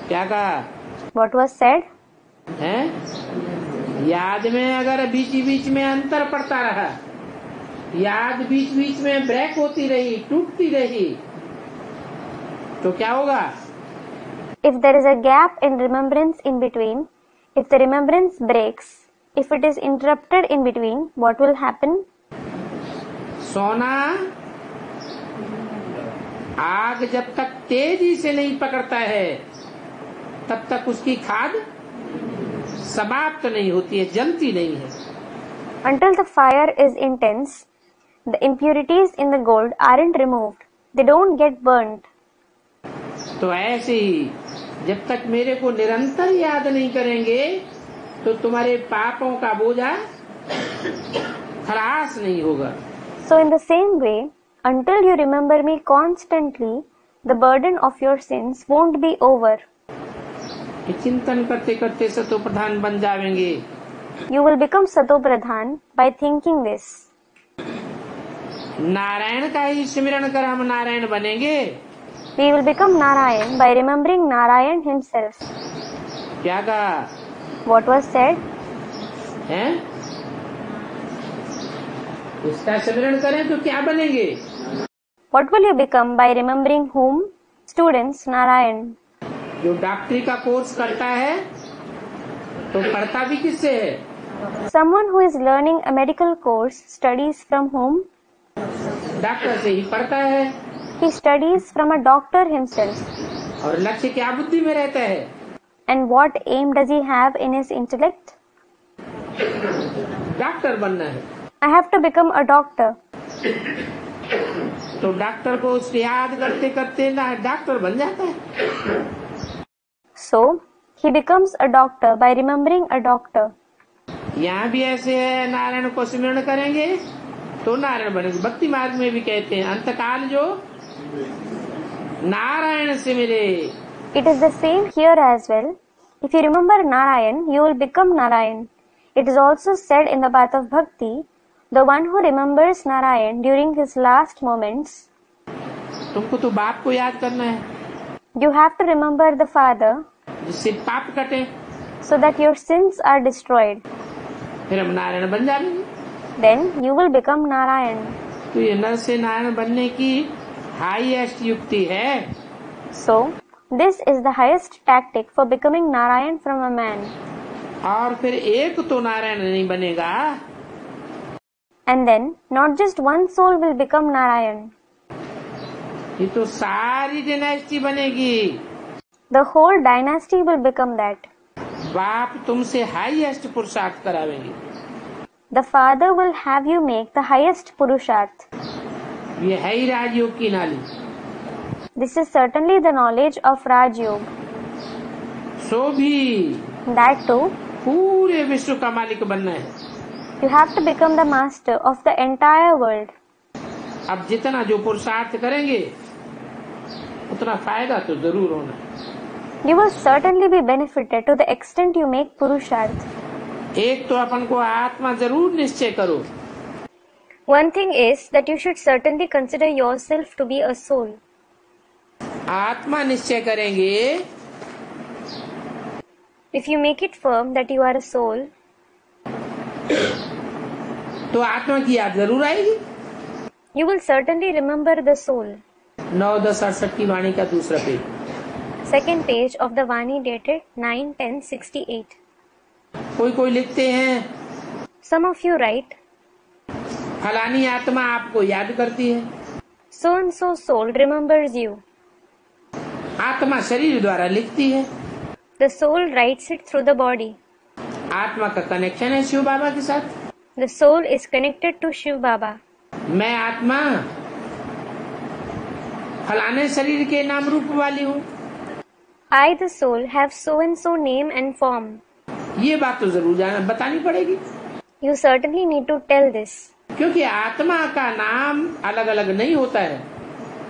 क्या कहा? What was said? है याद में अगर बीच बीच में अंतर पड़ता रहा, याद बीच बीच में ब्रेक होती रही, टूटती रही, तो क्या होगा? If there is a gap in remembrance in between, if the remembrance breaks, if it is interrupted in between, what will happen? सोना आग जब तक तेजी से नहीं पकड़ता है तब तक उसकी खाद समाप्त नहीं होती है, जलती नहीं है। Until the fire is intense, the impurities in the gold aren't removed. They don't get burnt. तो ऐसे ही जब तक मेरे को निरंतर याद नहीं करेंगे तो तुम्हारे पापों का बोझा खलास नहीं होगा। So in the same way, until you remember me constantly, the burden of your sins won't be over. चिंतन करते करते सतो प्रधान बन जाएंगे। You will become Sato Pradhan by thinking this. Narayan का ही स्मरण कर हम नारायण बनेंगे। We will become Narayan by remembering Narayan himself. क्या कहा? What was said? हैं? इसका स्मरण करें तो क्या बनेंगे? What will you become by remembering whom? Students, Narayan. जो डॉक्टरी का कोर्स करता है तो पढ़ता भी किससे है? Someone who is learning a medical course studies from whom? Doctor से ही पढ़ता है। He studies from a doctor himself. और लक्ष्य क्या बुद्धि में रहता है? And what aim does he have in his intellect? Doctor बनना है। I have to become a doctor. तो डॉक्टर को उससे याद करते करते ना डॉक्टर बन जाता है। So, he becomes a doctor by remembering a doctor. यहाँ भी ऐसे है, नारायण को स्मरण करेंगे तो नारायण बनेंगे। भक्ति मार्ग में भी कहते हैं अंतकाल जो नारायण से मिले। It is the same here as well. If you remember Narayan, you will become Narayan. It is also said in the path of bhakti, the one who remembers Narayan during his last moments. तुमको तो बाप को याद करना है You have to remember the Father जिससे पाप कटे, so that your sins are destroyed. फिर हम नारायण बन जाएंगे। Then you will become Narayan. तो ये नर से नारायण बनने की हाईएस्ट युक्ति है। So, this is the highest tactic for becoming Narayan from a man. और फिर एक तो नारायण नहीं बनेगा, And then, not just one soul will become Narayan. ये तो सारी डायनेस्टी बनेगी। The whole dynasty will become that. बाप तुमसे हाईएस्ट पुरुषार्थ करावेंगे। The Father will have you make the highest Purusharth. ये है ही राजयोग की नाली। This is certainly the knowledge of Raj Yoga. सो भी That too, पूरे विश्व का मालिक बनना है। you have to become the master of the entire world. अब जितना जो पुरुषार्थ करेंगे उतना फायदा तो जरूर होना। You will certainly be benefited to the extent you make Purusharth. एक तो अपन को आत्मा जरूर निश्चय करो। One thing is that you should certainly consider yourself to be a soul. आत्मा निश्चय करेंगे If you make it firm that you are a soul, तो आत्मा की याद जरूर आएगी। you will certainly remember the soul. 9-10-68 की वाणी का दूसरा page. Second page of the Vani dated 9/10/68. कोई लिखते हैं Some of you write, फलानी आत्मा आपको याद करती है। so and so soul remembers you. आत्मा शरीर द्वारा लिखती है। The soul writes it through the body. आत्मा का कनेक्शन है शिव बाबा के साथ। The soul is connected to Shiv Baba. मैं आत्मा फलाने शरीर के नाम रूप वाली हूँ। I, the soul, have so and so name and form. ये बात तो जरूर बतानी पड़ेगी, You certainly need to tell this, क्योंकि आत्मा का नाम अलग अलग नहीं होता है।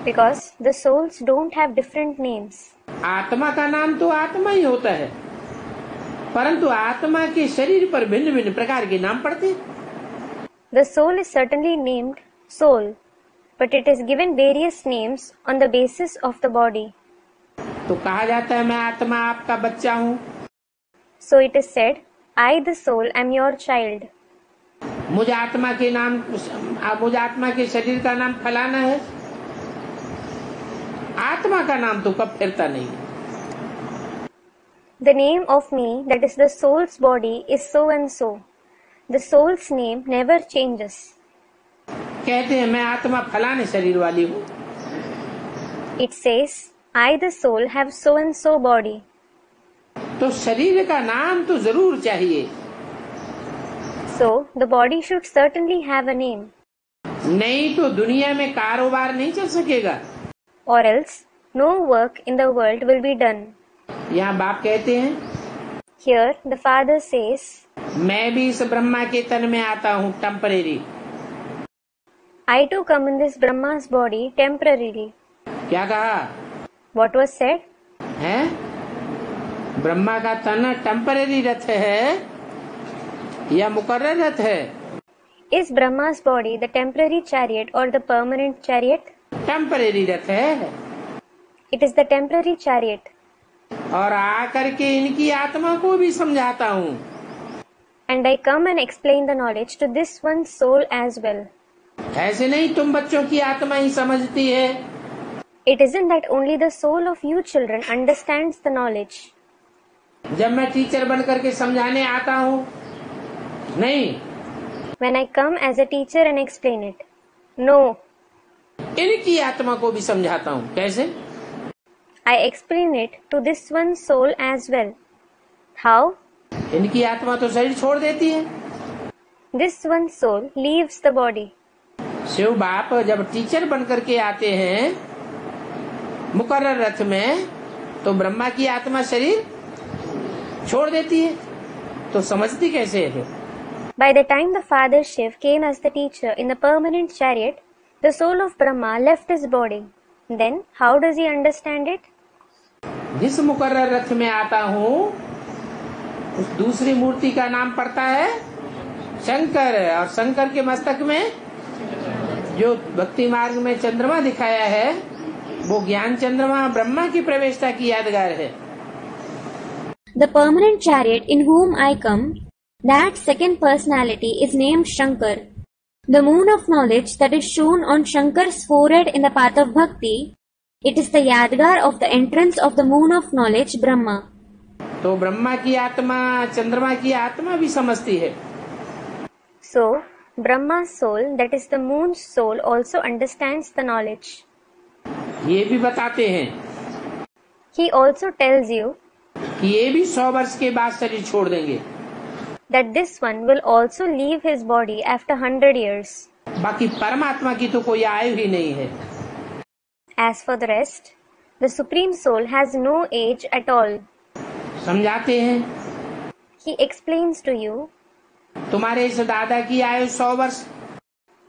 because the souls don't have different names. आत्मा का नाम तो आत्मा ही होता है, परंतु आत्मा के शरीर पर भिन्न भिन्न प्रकार के नाम पड़ते हैं। The soul is certainly named soul, but it is given various names on the basis of the body. तो कहा जाता है मैं आत्मा आपका बच्चा हूँ. So it is said, I the soul am your child. मुझ आत्मा के शरीर का नाम फलाना है. आत्मा का नाम तो कब फिरता नहीं. The name of me, that is the soul's body, is so and so. The soul's name never changes. कहते हैं मैं आत्मा फलाने शरीर वाली हूँ. It says, I the soul have so and so body. तो शरीर का नाम तो जरूर चाहिए. So the body should certainly have a name. नहीं तो दुनिया में कारोबार नहीं चल सकेगा. Or else no work in the world will be done. यहाँ बाप कहते हैं, Here the father says, मैं भी इस ब्रह्मा के तन में आता हूँ temporary. I too come in this Brahma's body temporarily. क्या कहा What was said? है? ब्रह्मा का तन टेम्परेरी रथ है या मुकर्रर रथ है? Is Brahma's body the temporary chariot or the permanent chariot? Temporary रथ है. It is the temporary chariot. और आकर के इनकी आत्मा को भी समझाता हूँ. And I come and explain the knowledge to this one soul as well. ऐसे नहीं तुम बच्चों की आत्मा ही समझती है. It isn't that only the soul of you children understands the knowledge. जब मैं टीचर बन करके समझाने आता हूँ, नहीं. When I come as a teacher and explain it. No. इनकी आत्मा को भी समझाता हूँ. कैसे? I explain it to this one soul as well. How? इनकी आत्मा तो शरीर छोड़ देती है. This one soul leaves the body. Shiv बाप जब टीचर बन करके आते हैं मुकर्रर रथ में, तो ब्रह्मा की आत्मा शरीर छोड़ देती है. तो समझती कैसे है? By the time the father Shiv came as the teacher in the permanent chariot, the soul of Brahma left his body. Then how does he understand it? जिस मुकर्रर रथ में आता हूँ उस दूसरी मूर्ति का नाम पड़ता है शंकर. और शंकर के मस्तक में जो भक्ति मार्ग में चंद्रमा दिखाया है वो ज्ञान चंद्रमा ब्रह्मा की प्रवेशता की यादगार है. The permanent chariot in whom I come, that second personality is named Shankar. The moon of knowledge that is shown on Shankar's forehead in the path of bhakti, it is the yadgar of the entrance of the moon of knowledge, Brahma. तो ब्रह्मा की आत्मा चंद्रमा की आत्मा भी समझती है. So, Brahma's soul, that is the moon's soul, also understands the knowledge. ये भी बताते हैं He also tells you कि ये भी 100 वर्ष के बाद शरीर छोड़ देंगे. that this one will also leave his body after 100 years. बाकी परमात्मा की तो कोई आयु ही नहीं है. As for the rest, the Supreme Soul has no age at all. समझाते हैं, He explains to you, तुम्हारे इस दादा की आयु 100 वर्ष,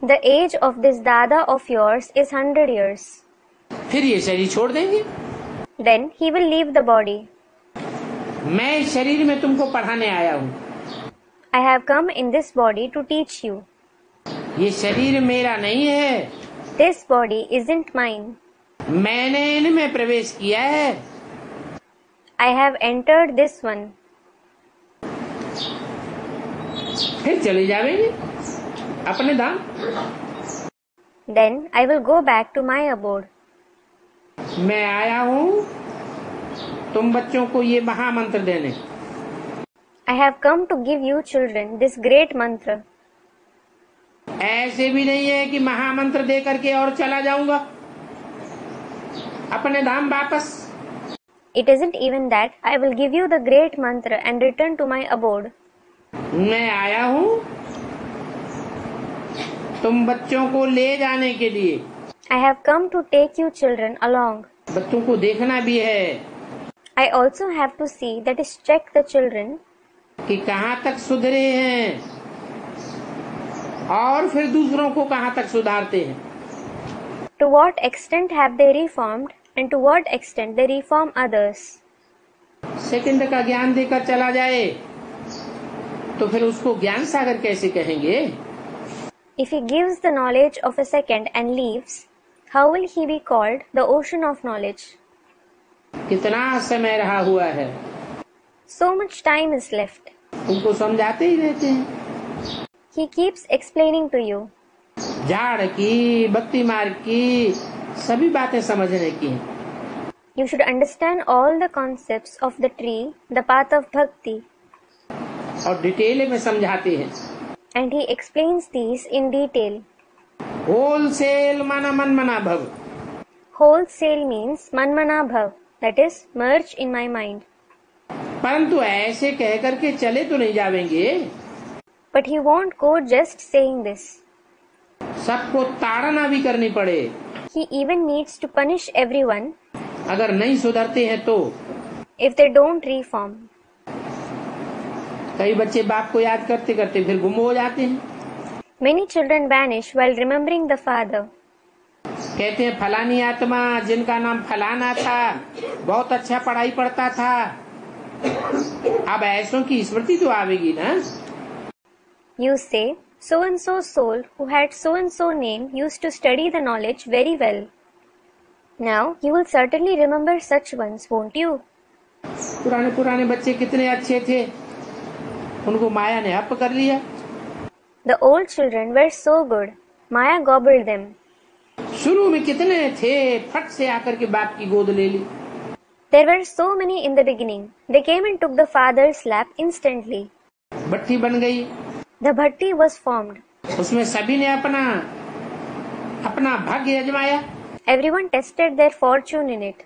the age of this Dada of yours is 100 years. फिर ये शरीर छोड़ देंगे. Then he will leave the body. मैं इस शरीर में तुमको पढ़ाने आया हूँ. I have come in this body to teach you. ये शरीर मेरा नहीं है. This body isn't mine. मैंने इनमें प्रवेश किया है. I have entered this one. फिर चले जाएंगे अपने धाम. Then I will go back to my abode. मैं आया हूँ तुम बच्चों को ये महामंत्र देने. I have come to give you children this great mantra. ऐसे भी नहीं है कि महामंत्र दे करके और चला जाऊंगा अपने धाम वापस. It isn't even that I will give you the great mantra and return to my abode. मैं आया हूँ तुम बच्चों को ले जाने के लिए. I have come to take you children along. बच्चों को देखना भी है I also have to see, that is check the children, कि कहाँ तक सुधरे हैं और फिर दूसरों को कहाँ तक सुधारते हैं. to what extent have they reformed and to what extent they reform others. Second का ज्ञान देकर चला जाए तो फिर उसको ज्ञान सागर कैसे कहेंगे? If he gives the knowledge of a second and leaves, how will he be called the ocean of knowledge? कितना समय रहा हुआ है, So much time is left. उनको समझाते ही रहते हैं। He keeps explaining to you. झाड़ की, भक्ति मार्ग की सभी बातें समझने की हैं। You should understand all the concepts of the tree, the path of bhakti, और डिटेल में समझाते हैं। and he explains these in detail. Wholesale माना मन मना भव। Wholesale means manmana bhav, that is, merge in my mind. परंतु ऐसे कह करके चले तो नहीं जावेंगे, But he won't go just saying this. सबको ताड़ना भी करनी पड़े। He even needs to punish everyone अगर नहीं सुधरते हैं तो। if they don't reform. कई बच्चे बाप को याद करते करते फिर गुम हो जाते हैं। Many children vanish while remembering the father. कहते हैं फलानी आत्मा जिनका नाम फलाना था, बहुत अच्छा पढ़ाई पढ़ता था। अब ऐसों की स्मृति तो आवेगी ना। You say, so and so soul who had so and so name used to study the knowledge very well. Now you will certainly remember such ones, won't you? पुराने पुराने बच्चे कितने अच्छे थे, उनको माया ने हप कर लिया। The old children were so good. Maya gobbled them. शुरू में कितने थे, फट से आकर के बाप की गोद ले ली। There were so many in the beginning. They came and took the father's lap instantly. भट्टी बन गई, The bhatti was formed. उसमें सभी ने अपना अपना भाग्य आजमाया। Everyone tested their fortune in it.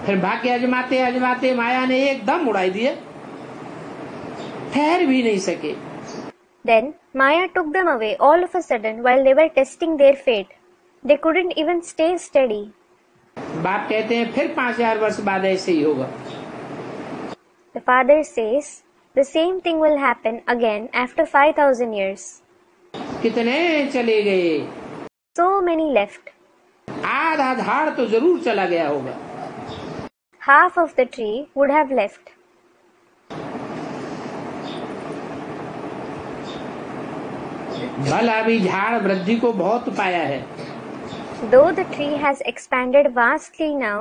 फिर भाग्य आजमाते आजमाते माया ने एकदम उड़ाई दिया, ठहर भी नहीं सके। Then Maya took them away all of a sudden while they were testing their fate. They couldn't even stay steady. बाप कहते हैं फिर 5000 वर्ष बाद ऐसे ही होगा। The father says, the same thing will happen again after 5,000 years. कितने चले गए, So many left. आधा झाड़ तो जरूर चला गया होगा। Half of the tree would have left. भला भी झाड़ वृद्धि को बहुत पाया है, Though the tree has expanded vastly now,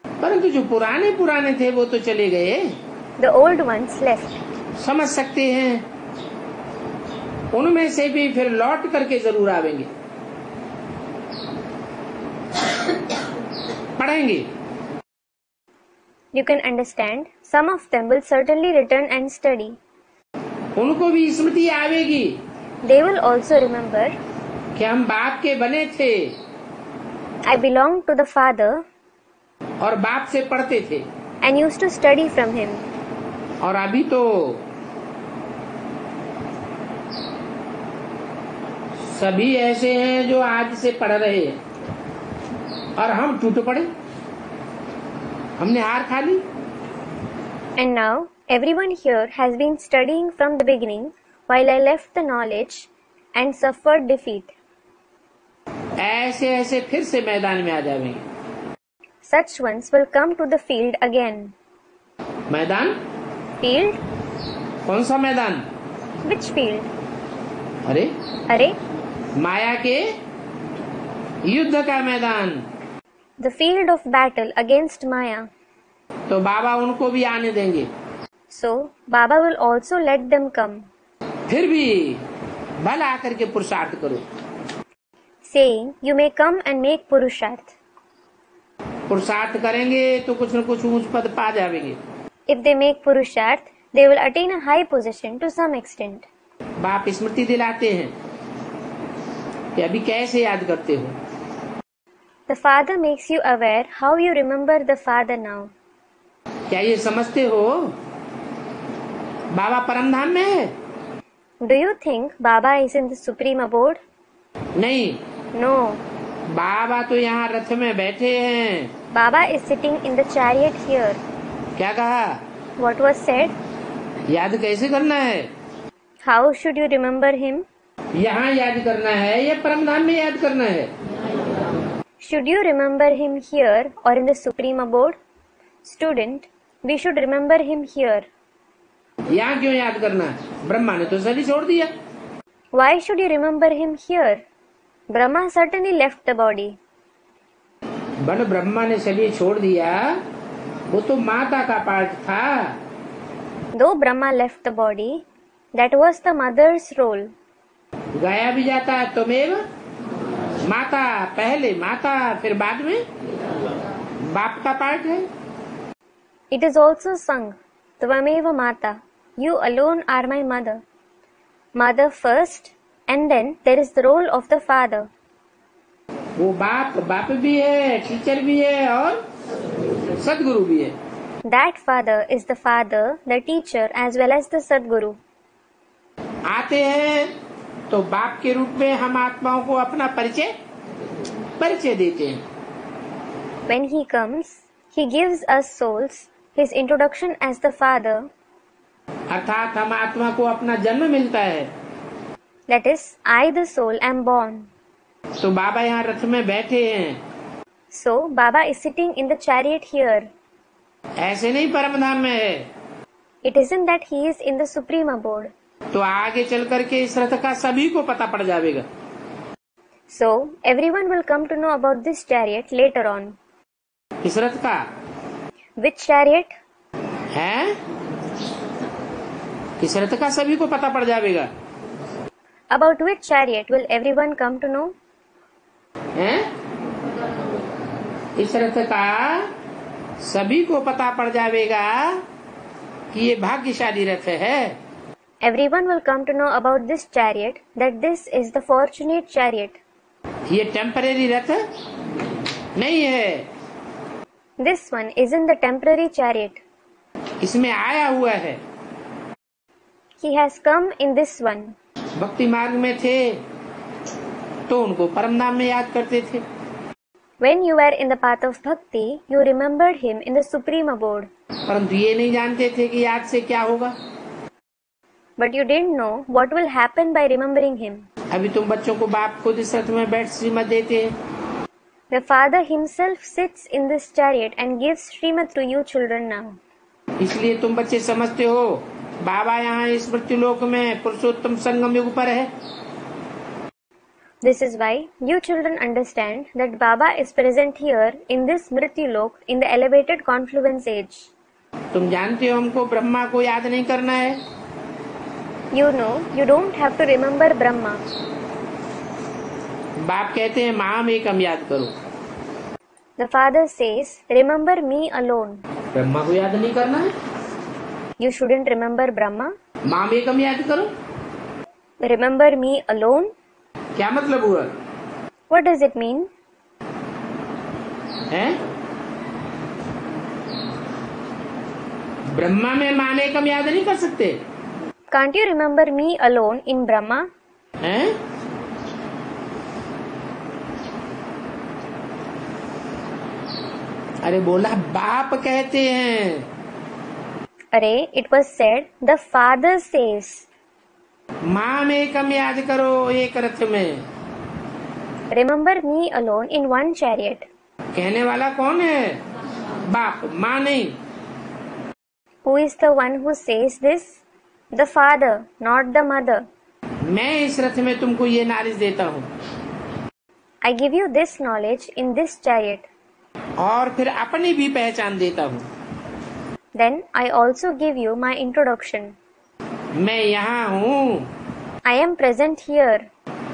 परंतु जो पुराने पुराने थे वो तो चले गए। the old ones left. समझ सकते हैं, उनमें से भी फिर लौट करके जरूर आवेंगे, पढ़ेंगे। You can understand, some of them will certainly return and study. उनको भी स्मृति आवेगी They will also remember, कि हम बाप के बने थे I belong to the father और बाप से पढ़ते थे, and used to study from him. और अभी तो सभी ऐसे हैं जो आज से पढ़ रहे हैं और हम टूट पड़े, हमने हार खा ली। And now everyone here has been studying from the beginning while I left the knowledge and suffered defeat. ऐसे ऐसे फिर से मैदान में आ जाएंगे। Such ones will come to the field again. मैदान? Field? कौन सा मैदान? Which field? अरे Arey? माया के युद्ध का मैदान। The field of battle against Maya. तो बाबा उनको भी आने देंगे। So Baba will also let them come, फिर भी भला आकर के पुरुषार्थ करो। saying, you may come and make Purusharth. पुरुषार्थ करेंगे तो कुछ न कुछ ऊंच पद पा जाएंगे। If they make Purusharth, they will attain a high position to some extent. बाप स्मृति दिलाते हैं कि अभी कैसे याद करते हो। The father makes you aware how you remember the father now. क्या ये समझते हो बाबा परमधाम में है? Do you think Baba is in the supreme abode? नहीं, No. बाबा तो यहाँ रथ में बैठे हैं। Baba is sitting in the chariot here. क्या कहा? What was said? याद कैसे करना है? How should you remember him? यहाँ याद करना है या परमधाम में याद करना है? Should you remember him here or in the supreme abode? Student, we should remember him here. यहाँ क्यों याद करना है? ब्रह्मा ने तो सभी छोड़ दिया। Why should you remember him here? Brahma certainly left the body. बन ब्रह्मा ने शरीर छोड़ दिया, वो तो माता का पार्ट था। Though Brahma left the body, that was the mother's role. गाया भी जाता है त्वमेव माता, पहले माता फिर बाद में बाप का पार्ट है। It is also sung, Tvameva Mata, you alone are my mother. Mother first, and then there is the role of the father. वो बाप भी है, टीचर भी है और सदगुरु भी है। That father is the father, the teacher as well as the Sadguru. आते हैं तो बाप के रूप में हम आत्माओं को अपना परिचय देते हैं। When he comes, he gives us souls his introduction as the father. अर्थात हम आत्मा को अपना जन्म मिलता है। That is, I the soul am born. तो बाबा यहाँ रथ में बैठे हैं। So Baba is sitting in the chariot here. ऐसे नहीं परम धाम में है। It isn't that he is in the supreme abode. तो आगे चल करके इस रथ का सभी को पता पड़ जाएगा। So everyone will come to know about this chariot later on. इस रथ का Which chariot? है, इस रथ का सभी को पता पड़ जाएगा। About which chariot will everyone come to know? हैं? इस रथ का सभी को पता पड़ जाएगा कि ये भाग्यशाली रथ है। Everyone will come to know about this chariot, that this is the fortunate chariot. ये टेम्परेरी रथ नहीं है। This one isn't the temporary chariot. इसमें आया हुआ है। He has come in this one. भक्ति मार्ग में थे तो उनको परम नाम में याद करते थे। When you were in the path of bhakti, you remembered him in the supreme abode. परंतु ये नहीं जानते थे कि याद से क्या होगा। But you didn't know what will happen by remembering him. अभी तुम बच्चों को बाप खुद इस रथ में बैठ श्रीमत देते हैं। The father himself sits in this chariot and gives Srimad to you children now. इसलिए तुम बच्चे समझते हो बाबा यहाँ इस मृत्युलोक में पुरुषोत्तम संगम युग पर है। This is why you children understand that Baba is present here in this Mrityulok in the elevated confluence age. तुम जानते हो हमको ब्रह्मा को याद नहीं करना है। You know you don't have to remember Brahma. बाप कहते हैं माम एकम याद करो। The father says, remember me alone. Brahma को याद नहीं करना है। You shouldn't remember Brahma. माम एकम याद करो। Remember me alone. क्या मतलब हुआ? What does it mean? हैं? ब्रह्मा में माम एकम याद नहीं कर सकते। Can't you remember me alone in Brahma? हैं? अरे बोला बाप कहते हैं। अरे it was said, the father says. माम एकम याद करो एक रथ में। Remember me alone in one chariot. कहने वाला कौन है? बाप, माँ नहीं। Who is the one who says this? The father, not the mother. मैं इस रथ में तुमको ये नॉलेज देता हूँ। I give you this knowledge in this chariot. और फिर अपनी भी पहचान देता हूँ। Then I also give you my introduction. मैं यहाँ हूँ। I am present here.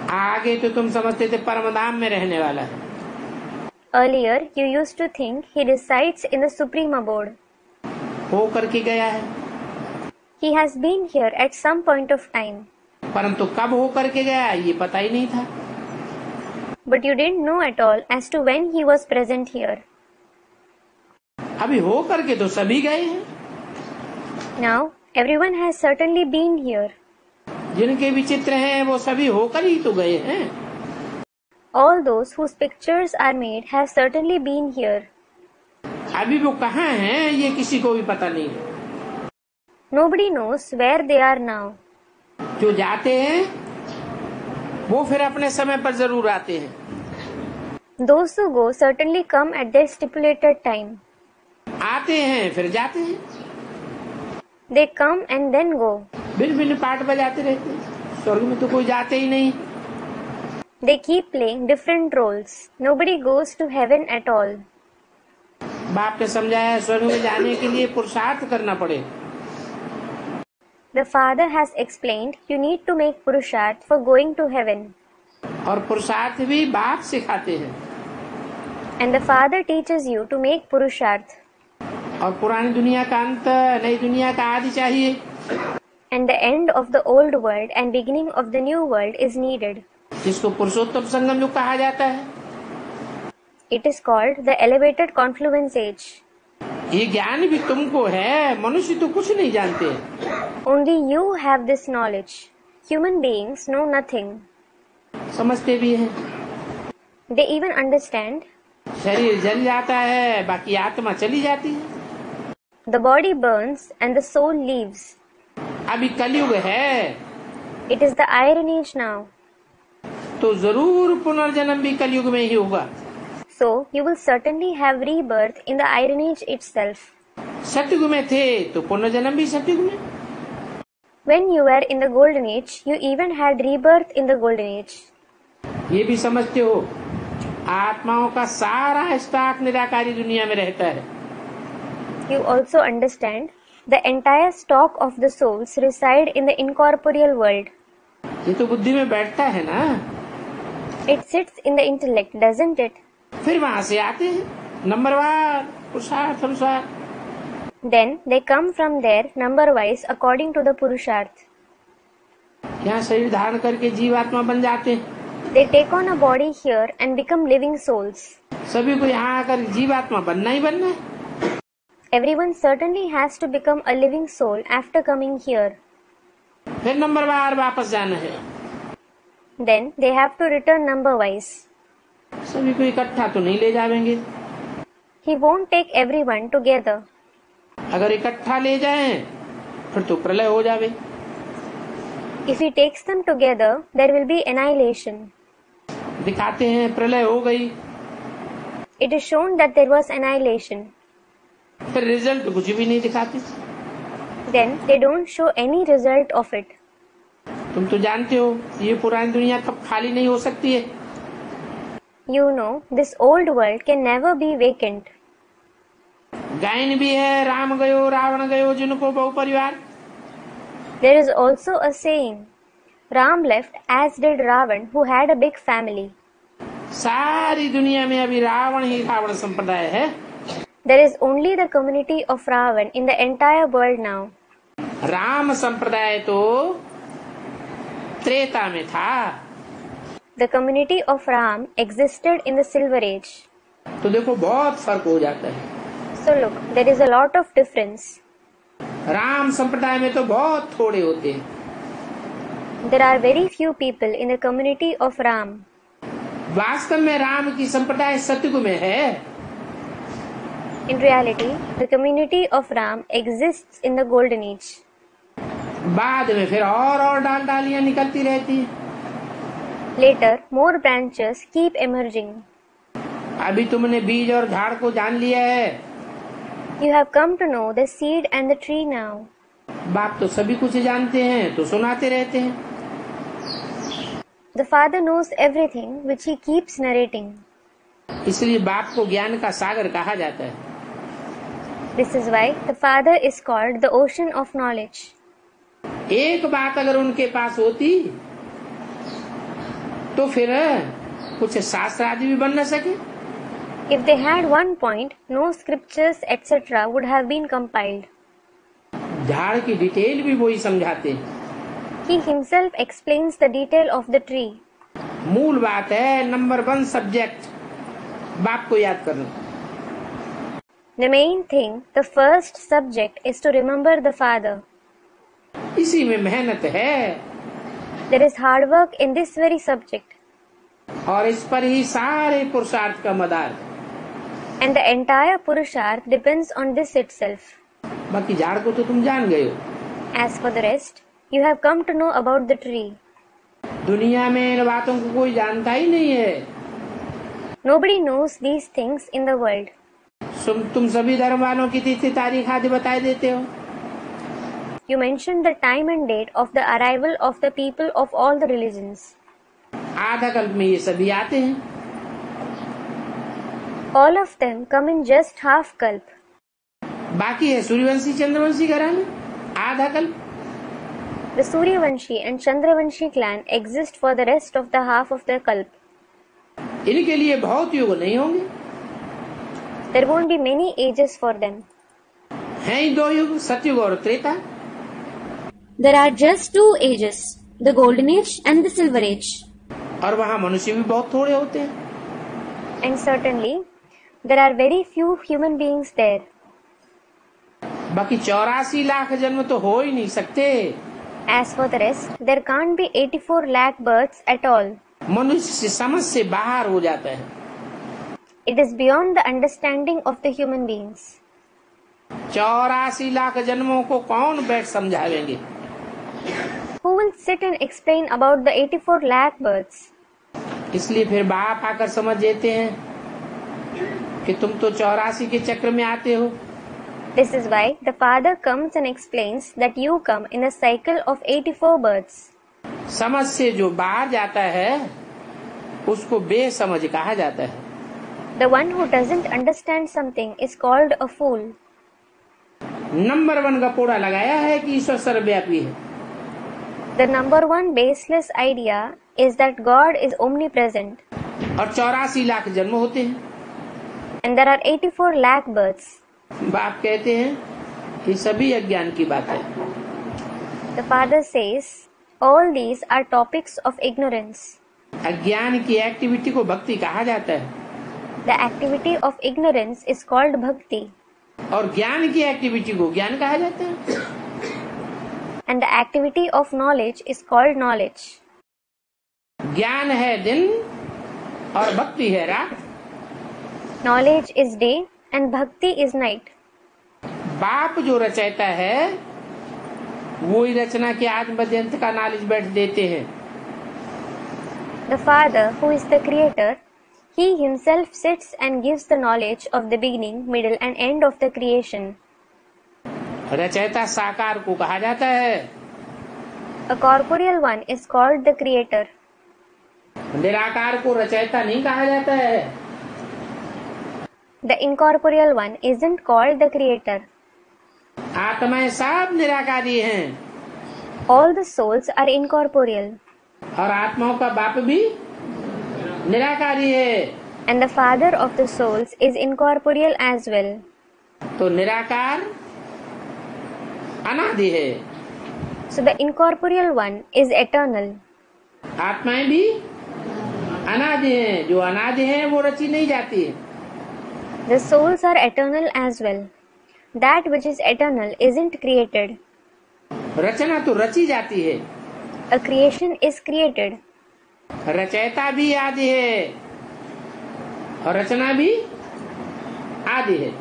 आगे तो तुम समझते थे परमधाम में रहने वाला है। Earlier you used to think he resides in the supreme abode. हो करके गया है। He has been here at some point of time. परंतु कब हो करके गया ये पता ही नहीं था। But you didn't know at all as to when he was present here. अभी हो करके तो सभी गए हैं। Now everyone has certainly been here. जिनके विचित्र हैं वो सभी होकर ही तो गए हैं। All those whose pictures are made have certainly been here. अभी वो कहाँ हैं ये किसी को भी पता नहीं। Nobody knows where they are now. जो जाते हैं वो फिर अपने समय पर जरूर आते हैं। Those who go certainly come at their stipulated time. आते हैं फिर जाते हैं। They come and then go. भिन्न भिन्न पाठ बजाते रहते हैं। स्वर्ग में तो कोई जाते ही नहीं। They keep playing different roles. Nobody goes to heaven at all. बाप ने समझाया स्वर्ग में जाने के लिए पुरुषार्थ करना पड़े। The Father has explained you need to make purusharth for going to heaven. और पुरुषार्थ भी बाप सिखाते हैं। And the Father teaches you to make purusharth. और पुरानी दुनिया का अंत, नई दुनिया का आदि चाहिए। And the end of the old world and beginning of the new world is needed. जिसको पुरुषोत्तम संगम युग कहा जाता है। It is called the elevated confluence age. ये ज्ञान भी तुमको है, मनुष्य तो कुछ नहीं जानते। Only you have this knowledge. Human beings know nothing. समझते भी हैं। They even understand. शरीर जल जाता है, बाकी आत्मा चली जाती है। The body burns and the soul leaves. अभी कलयुग है। It is the iron age now. तो जरूर पुनर्जन्म भी कलयुग में ही होगा। So you will certainly have rebirth in the iron age itself. सतयुग में थे तो पुनर्जन्म भी सतयुग में। When you were in the golden age, you even had rebirth in the golden age. ये भी समझते हो आत्माओं का सारा स्टॉक निराकारी दुनिया में रहता है। You also understand the entire stock of the souls reside in the incorporeal world. ये तो बुद्धि में बैठता है ना। It sits in the intellect, doesn't it? फिर वहाँ से आते हैं नंबरवार पुरुषार्थ अनुसार। Then they come from there number-wise according to the Purusharth. यहाँ शरीर धारण करके जीवात्मा बन जाते हैं। They take on a body here and become living souls. सभी को यहाँ आकर जीवात्मा बनना ही बनना है। Everyone certainly has to become a living soul after coming here. फिर नंबरवार वापस जाना है। Then they have to return number-wise. सभी को इकट्ठा तो नहीं ले जाएंगे। He won't take everyone together. अगर इकट्ठा ले जाएं, फिर तो प्रलय हो जावे। If he takes them together, there will be annihilation. दिखाते हैं प्रलय हो गई। It is shown that there was annihilation. फिर रिजल्ट कुछ भी नहीं दिखाते। Then they don't show any result of it. तुम तो जानते हो ये पुरानी दुनिया कब खाली नहीं हो सकती है। You know, this old world can never be vacant. गायन भी है राम गयो रावण गयो जिनको बहु परिवार। There is also a saying, Ram left as did Ravan who had a big family. सारी दुनिया में अभी रावण ही रावण संप्रदाय है। There is only the community of Ravan in the entire world now. Ram संप्रदाय तो त्रेता में था। The community of Ram existed in the Silver Age. तो देखो बहुत फर्क हो जाता है। So look, there is a lot of difference. Ram संप्रदाय में तो बहुत थोड़े होते हैं। There are very few people in the community of Ram. वास्तव में राम की संप्रदाय सतयुग में है। In reality, the community of Ram exists in the Golden Age. बाद में फिर और डालियां निकलती रहती हैं। Later, more branches keep emerging. अभी तुमने बीज और झाड़ को जान लिया है। You have come to know the seed and the tree now. बाप तो सभी कुछ जानते हैं तो सुनाते रहते हैं। The Father knows everything which he keeps narrating. इसलिए बाप को ज्ञान का सागर कहा जाता है। This is why the Father is called the ocean of knowledge. एक बात अगर उनके पास होती तो फिर कुछ शास्त्र आदि भी बन न सके। If they had one point, no scriptures etc. would have been compiled. झाड़ की डिटेल भी वही समझाते हैं। He himself explains the detail of the tree. मूल बात है नंबर 1 सब्जेक्ट बाप को याद करना। The main thing, the first subject, is to remember the Father. इसी में मेहनत है। There is hard work in this very subject. और इस पर ही सारे पुरुषार्थ का मदार। And the entire Purusharth depends on this itself. बाकी झाड़ को तो तुम जान गए हो। As for the rest, you have come to know about the tree. दुनिया में इन बातों को कोई जानता ही नहीं है। Nobody knows these things in the world. तुम सभी धर्म वालों की तिथि तारीख आदि बता देते हो। you mentioned the time and date of the arrival of the people of all the religions. आधा कल्प में ये सभी आते हैं। All of them come in just half kalp. बाकी है सूर्यवंशी चंद्रवंशी घराने आधा कल्प। The Suryavanshi and Chandravanshi clan exist for the rest of the half of the kalp. इनके लिए बहुत युग नहीं होंगे। There won't be many ages for them. हैं ही दो युग, सतयुग और Treta. There are just 2 ages, the Golden Age and the Silver Age. और वहाँ मनुष्य भी बहुत थोड़े होते हैं। And certainly, there are very few human beings there. बाकी 84 लाख जन्म तो हो ही नहीं सकते। As for the rest, there can't be 84 lakh births at all. मनुष्य समझ से बाहर हो जाता है। It is beyond the understanding of the human beings. 84 lakh जन्मों को कौन बैठ समझावेंगे? Who will sit and explain about the 84 lakh births? इसलिए फिर बाप आकर समझ देते हैं कि तुम तो 84 के चक्र में आते हो। This is why the father comes and explains that you come in a cycle of 84 births. समझ से जो बाहर जाता है उसको बेसमझ कहा जाता है। The one who doesn't understand something is called a fool. Number 1 का कोड़ा लगाया है कि ईश्वर सर्वव्यापी है। The number one baseless idea is that God is omnipresent. और 84 लाख जन्म होते हैं। And there are 84 lakh births. बाप कहते हैं कि सभी अज्ञान की बात है। The father says, all these are topics of ignorance. अज्ञान की एक्टिविटी को भक्ति कहा जाता है। The activity of ignorance is called bhakti. और ज्ञान की एक्टिविटी को ज्ञान कहा जाता है। And the activity of knowledge is called knowledge. ज्ञान है दिन और भक्ति है रात। Knowledge is day and bhakti is night. बाप जो रचयिता है वो ही रचना के आदि मध्य अंत का नॉलेज बैठ देते हैं। The father, who is the creator, he himself sits and gives the knowledge of the beginning, middle and end of the creation. रचयिता साकार को कहा जाता है। A corporeal one is called the creator. निराकार को रचयिता नहीं कहा जाता है। The incorporeal one isn't called the creator. आत्माएं सब निराकारी हैं। All the souls are incorporeal. और आत्माओं का बाप भी निराकारी है। And the father of the souls is incorporeal as well. तो निराकार अनादि है। So the incorporeal one is eternal. आत्माएं भी अनादि हैं। जो अनादि हैं वो रची नहीं जाती है। The souls are eternal as well. That which is eternal isn't created. रचना तो रची जाती है। A creation is created. रचयिता भी आदि है और रचना भी आदि है।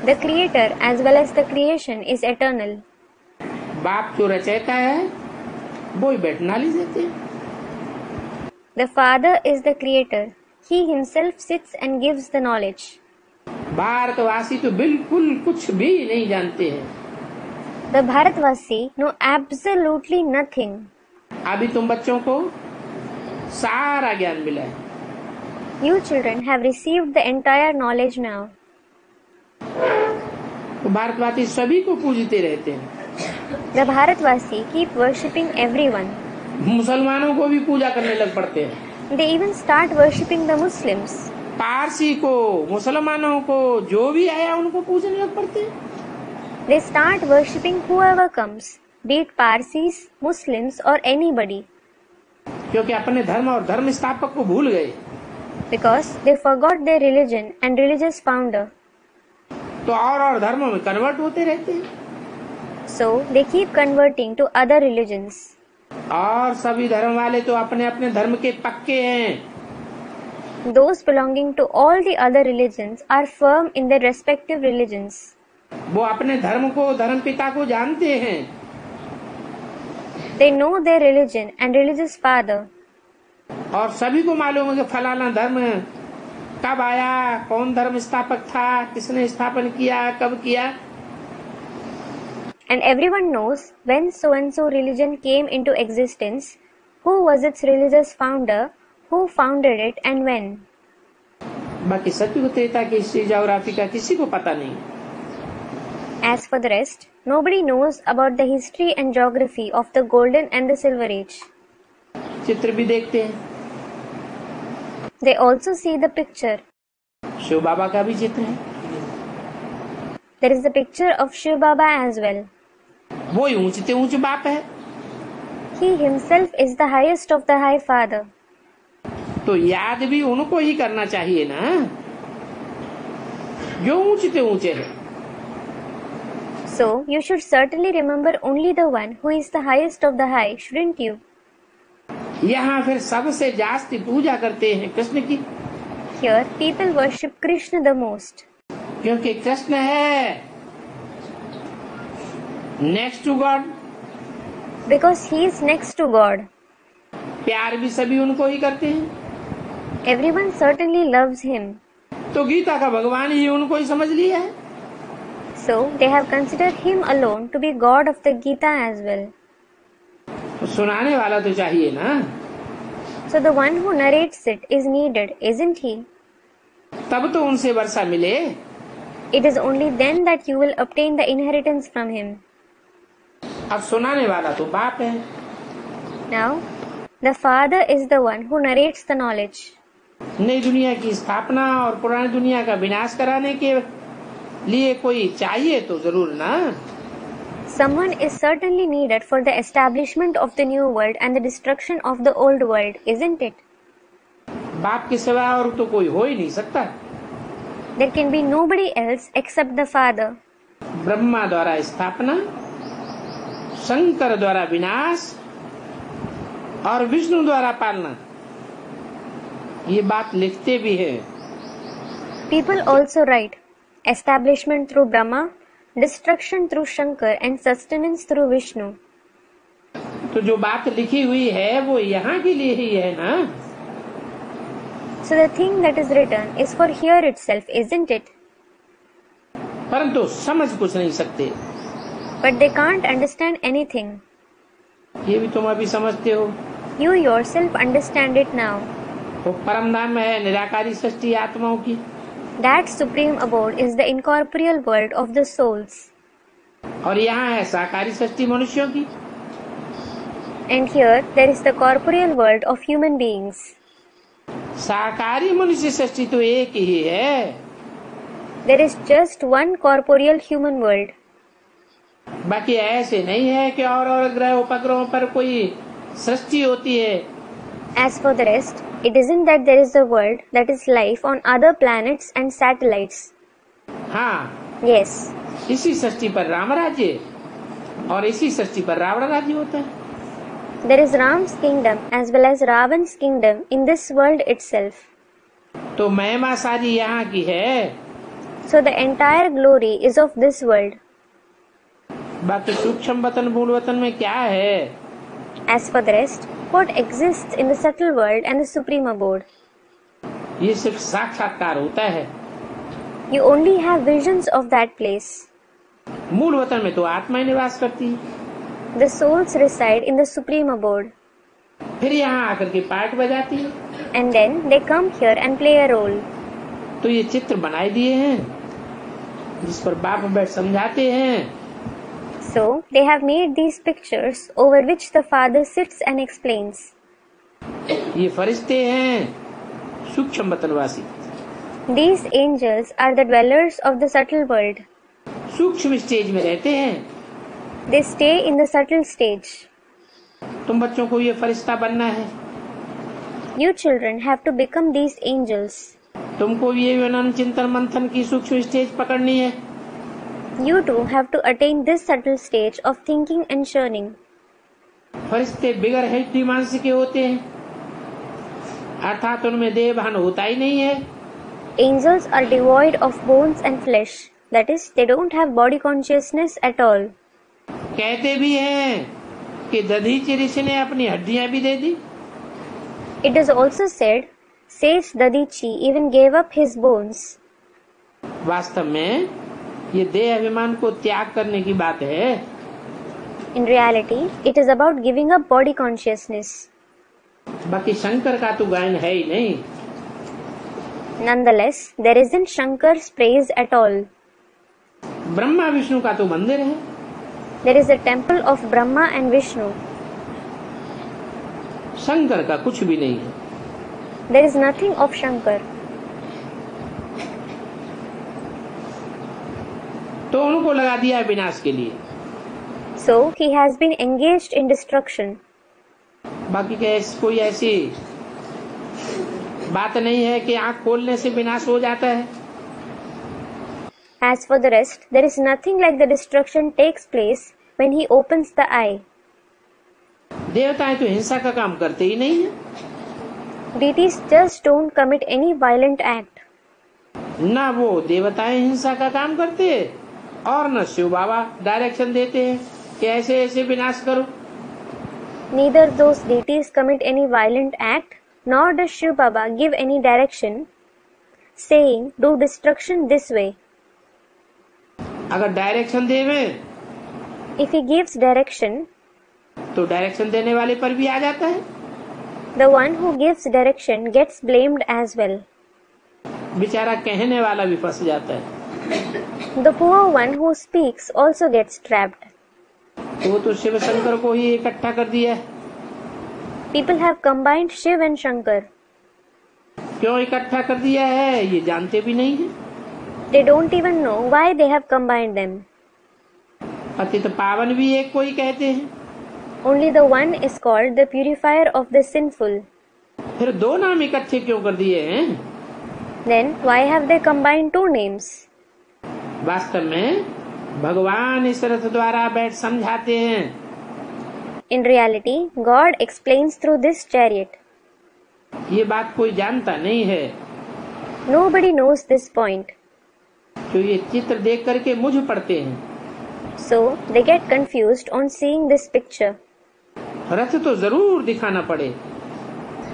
The creator as well as the creation is eternal. बाप जो रचयिता है वो ही बैठ नॉलेज देते हैं। The father is the creator. He himself sits and gives the knowledge. भारतवासी तो बिल्कुल कुछ भी नहीं जानते हैं। The Bharatvasi know absolutely nothing. अभी तुम बच्चों को सारा ज्ञान मिला है। You children have received the entire knowledge now. तो भारतवासी सभी को पूजते रहते हैं। The Bharatvasi keep worshipping everyone. मुसलमानों को भी पूजा करने लग पड़ते हैं। They even start worshipping the Muslims. Parsi को, मुसलमानों को, जो भी आया उनको पूजने लग पड़ते हैं। They start worshipping whoever comes, be it Parsis, Muslims or anybody. क्योंकि अपने धर्म और धर्म स्थापक को भूल गए। Because they forgot their religion and religious founder. तो और धर्मों में कन्वर्ट होते रहते हैं। So they keep converting to other religions. और सभी धर्म वाले तो अपने अपने धर्म के पक्के हैं। Those belonging to all the other religions are firm in their respective religions. वो अपने धर्म को, धर्म पिता को जानते हैं। They know their religion and religious father. और सभी को मालूम है कि फलाना धर्म कब आया, कौन धर्म स्थापक था, किसने स्थापन किया, कब किया। And everyone knows when so-and-so religion came into existence, who was its religious founder, who founded it, and when. बाकी सतयुग त्रेता की हिस्ट्री ज्योग्राफी का किसी को पता नहीं. As for the rest, nobody knows about the history and geography of the golden and the silver age. चित्र भी देखते हैं. They also see the picture. Shiv बाबा का भी चित्र है. There is a picture of Shiv Baba as well. वो ही ऊंचे ऊंचे बाप है. He himself is the highest of the high father. तो याद भी उनको ही करना चाहिए ना, जो ऊंचे ऊंचे है. So you should certainly remember only the one who is the highest of the high, shouldn't you? यहाँ फिर सबसे जास्ती पूजा करते हैं कृष्ण की. Here people worship Krishna the most. क्योंकि कृष्ण है next to God. Because he is next to God. प्यार भी सभी उनको ही करते हैं. Everyone certainly loves him. तो गीता का भगवान ही उनको ही समझ लिया है. So they have considered him alone to be God of the Gita as well. तो सुनाने वाला तो चाहिए ना. So the one who narrates it is needed, isn't he? तब तो उनसे वर्षा मिले. It is only then that you will obtain the inheritance from him. अब सुनाने वाला तो बाप है. Now, the father is the one who narrates the knowledge. नई दुनिया की स्थापना और पुरानी दुनिया का विनाश कराने के लिए कोई चाहिए तो जरूर ना. Someone is certainly needed for the establishment of the new world and the destruction of the old world, isn't it? बाप के सिवा और तो कोई हो ही नहीं सकता. There can be nobody else except the father. Brahma द्वारा स्थापना, शंकर द्वारा विनाश और विष्णु द्वारा पालना. ये बात लिखते भी है. People also write establishment through Brahma, destruction through Shankar, and sustenance through Vishnu. तो जो बात लिखी हुई है वो यहाँ के लिए ही है ना. So the thing that is written is for here itself, isn't it? परंतु समझ कुछ नहीं सकते. But they can't understand anything. ये भी तुम अभी समझते हो. You yourself understand it now. वो परम धाम है निराकारी सृष्टि आत्माओं की. That supreme abode is the incorporeal world of the souls. और यहाँ है साकारी सृष्टि मनुष्यों की. And here there is the corporeal world of human beings. साकारी मनुष्य सृष्टि तो एक ही है. There is just one corporeal human world. बाकी ऐसे नहीं है कि और ग्रह उपग्रहों पर कोई सृष्टि होती है. As for the rest, it isn't that there is a world that is life on other planets and satellites. हाँ. Yes. इसी सृष्टि पर राम राज्य और इसी सृष्टि पर रावण राज्य होता है. There is Ram's kingdom as well as Ravan's kingdom in this world itself. तो महिमा सारी यहाँ की है. So the entire glory is of this world. बाकी सूक्ष्म वतन मूल वतन में क्या है? As for the rest, what exists in the subtle world and the supreme abode? ये सिर्फ साक्षात्कार होता है. You only have visions of that place. मूल वतन में तो आत्मा ही निवास करती है. The souls reside in the supreme abode. फिर यहाँ आकर के पार्ट बजाती है. And then they come here and play a role. तो ये चित्र बनाए दिए हैं जिस पर बाप बैठ समझाते हैं. So they have made these pictures over which the father sits and explains. ये फरिश्ते हैं सूक्ष्म वतनवासी. These angels are the dwellers of the subtle world. सूक्ष्म स्टेज में रहते हैं. They stay in the subtle stage. तुम बच्चों को ये फरिश्ता बनना है. You children have to become these angels. तुमको ये विनन चिंतन मंथन की सूक्ष्म स्टेज पकड़नी है. You too have to attain this subtle stage of thinking and churning. फरिश्ते बिगर हड्डी मांस के होते हैं, अर्थात उनमें देह भान होता ही नहीं है. Angels are devoid of bones and flesh. That is, they don't have body consciousness at all. कहते भी हैं कि दधीचि ऋषि ने अपनी हड्डियां भी दे दी. It is also said, Sage Dadichi even gave up his bones. वास्तव में ये देह अभिमान को त्याग करने की बात है. In reality, it is about giving up body consciousness. बाकी शंकर का तो गायन है ही नहीं। Nonetheless, there isn't Shankar's praise at all. Brahma Vishnu का तो मंदिर है। There is a temple of Brahma and Vishnu. Shankar का कुछ भी नहीं है। There is nothing of Shankar. तो उनको लगा दिया है विनाश के लिए। So he has been engaged in destruction. बाकी कोई ऐसी बात नहीं है कि आंख खोलने से विनाश हो जाता है। As for the rest, there is nothing like the destruction takes place when he opens the eye. देवताएं तो हिंसा का काम करते ही नहीं है। Deities just don't commit any violent act. ना वो देवताएं हिंसा का काम करते और न शिव बाबा डायरेक्शन देते हैं कि ऐसे ऐसे विनाश करो। Neither those deities commit any violent act, nor does Shiv Baba give any direction, saying, do destruction this way. अगर डायरेक्शन देवे If he gives direction, तो डायरेक्शन देने वाले पर भी आ जाता है। the one who gives direction gets blamed as well. बेचारा कहने वाला भी फंस जाता है। The poor one who speaks also gets trapped. वो तो शिव शंकर को ही इकट्ठा कर दिया है। People have combined Shiv and Shankar. क्यों इकट्ठा कर दिया है ये जानते भी नहीं है। They don't even know why they have combined them. पतित पावन भी एक को ही कहते हैं। Only the one is called the purifier of the sinful. फिर दो नाम इकट्ठे क्यों कर दिए हैं? Then why have they combined two names? वास्तव में भगवान इस रथ द्वारा बैठ समझाते हैं। In reality, God explains through this chariot. ये बात कोई जानता नहीं है। Nobody knows this point. जो ये चित्र देख करके मुझ पड़ते हैं। So they get confused on seeing this picture. रथ तो जरूर दिखाना पड़े।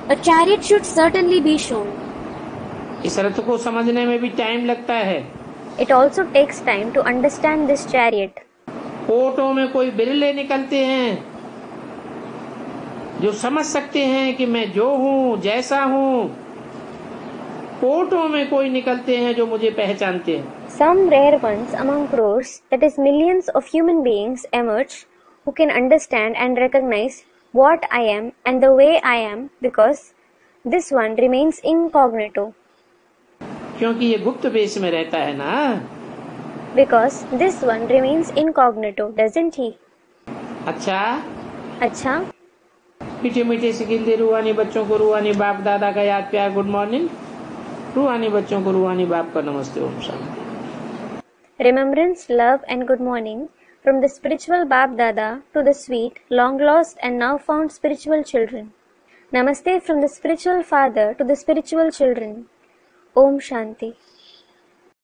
A chariot should certainly be shown. इस रथ को समझने में भी टाइम लगता है। It also takes time to understand this chariot. कोटों में कोई बिरले निकलते हैं जो समझ सकते हैं कि मैं जो हूँ जैसा हूँ। कोटों में कोई निकलते हैं जो मुझे पहचानते हैं। Some rare ones among crores, that is millions of human beings, emerge who can understand and recognize what I am and the way I am, because this one remains incognito. क्योंकि ये गुप्त वेश में रहता है ना। Because this one remains incognito, doesn't he? अच्छा मीठे मीठे सिकिंदे रूहानी बच्चों को रूहानी बाप दादा का याद प्यार गुड मॉर्निंग। रूहानी बच्चों को रूहानी बाप का नमस्ते Om Shanti. Remembrance, love and good morning from the spiritual Bap Dada to the sweet, long lost and now found spiritual children. Namaste from the spiritual father to the spiritual children. Om Shanti.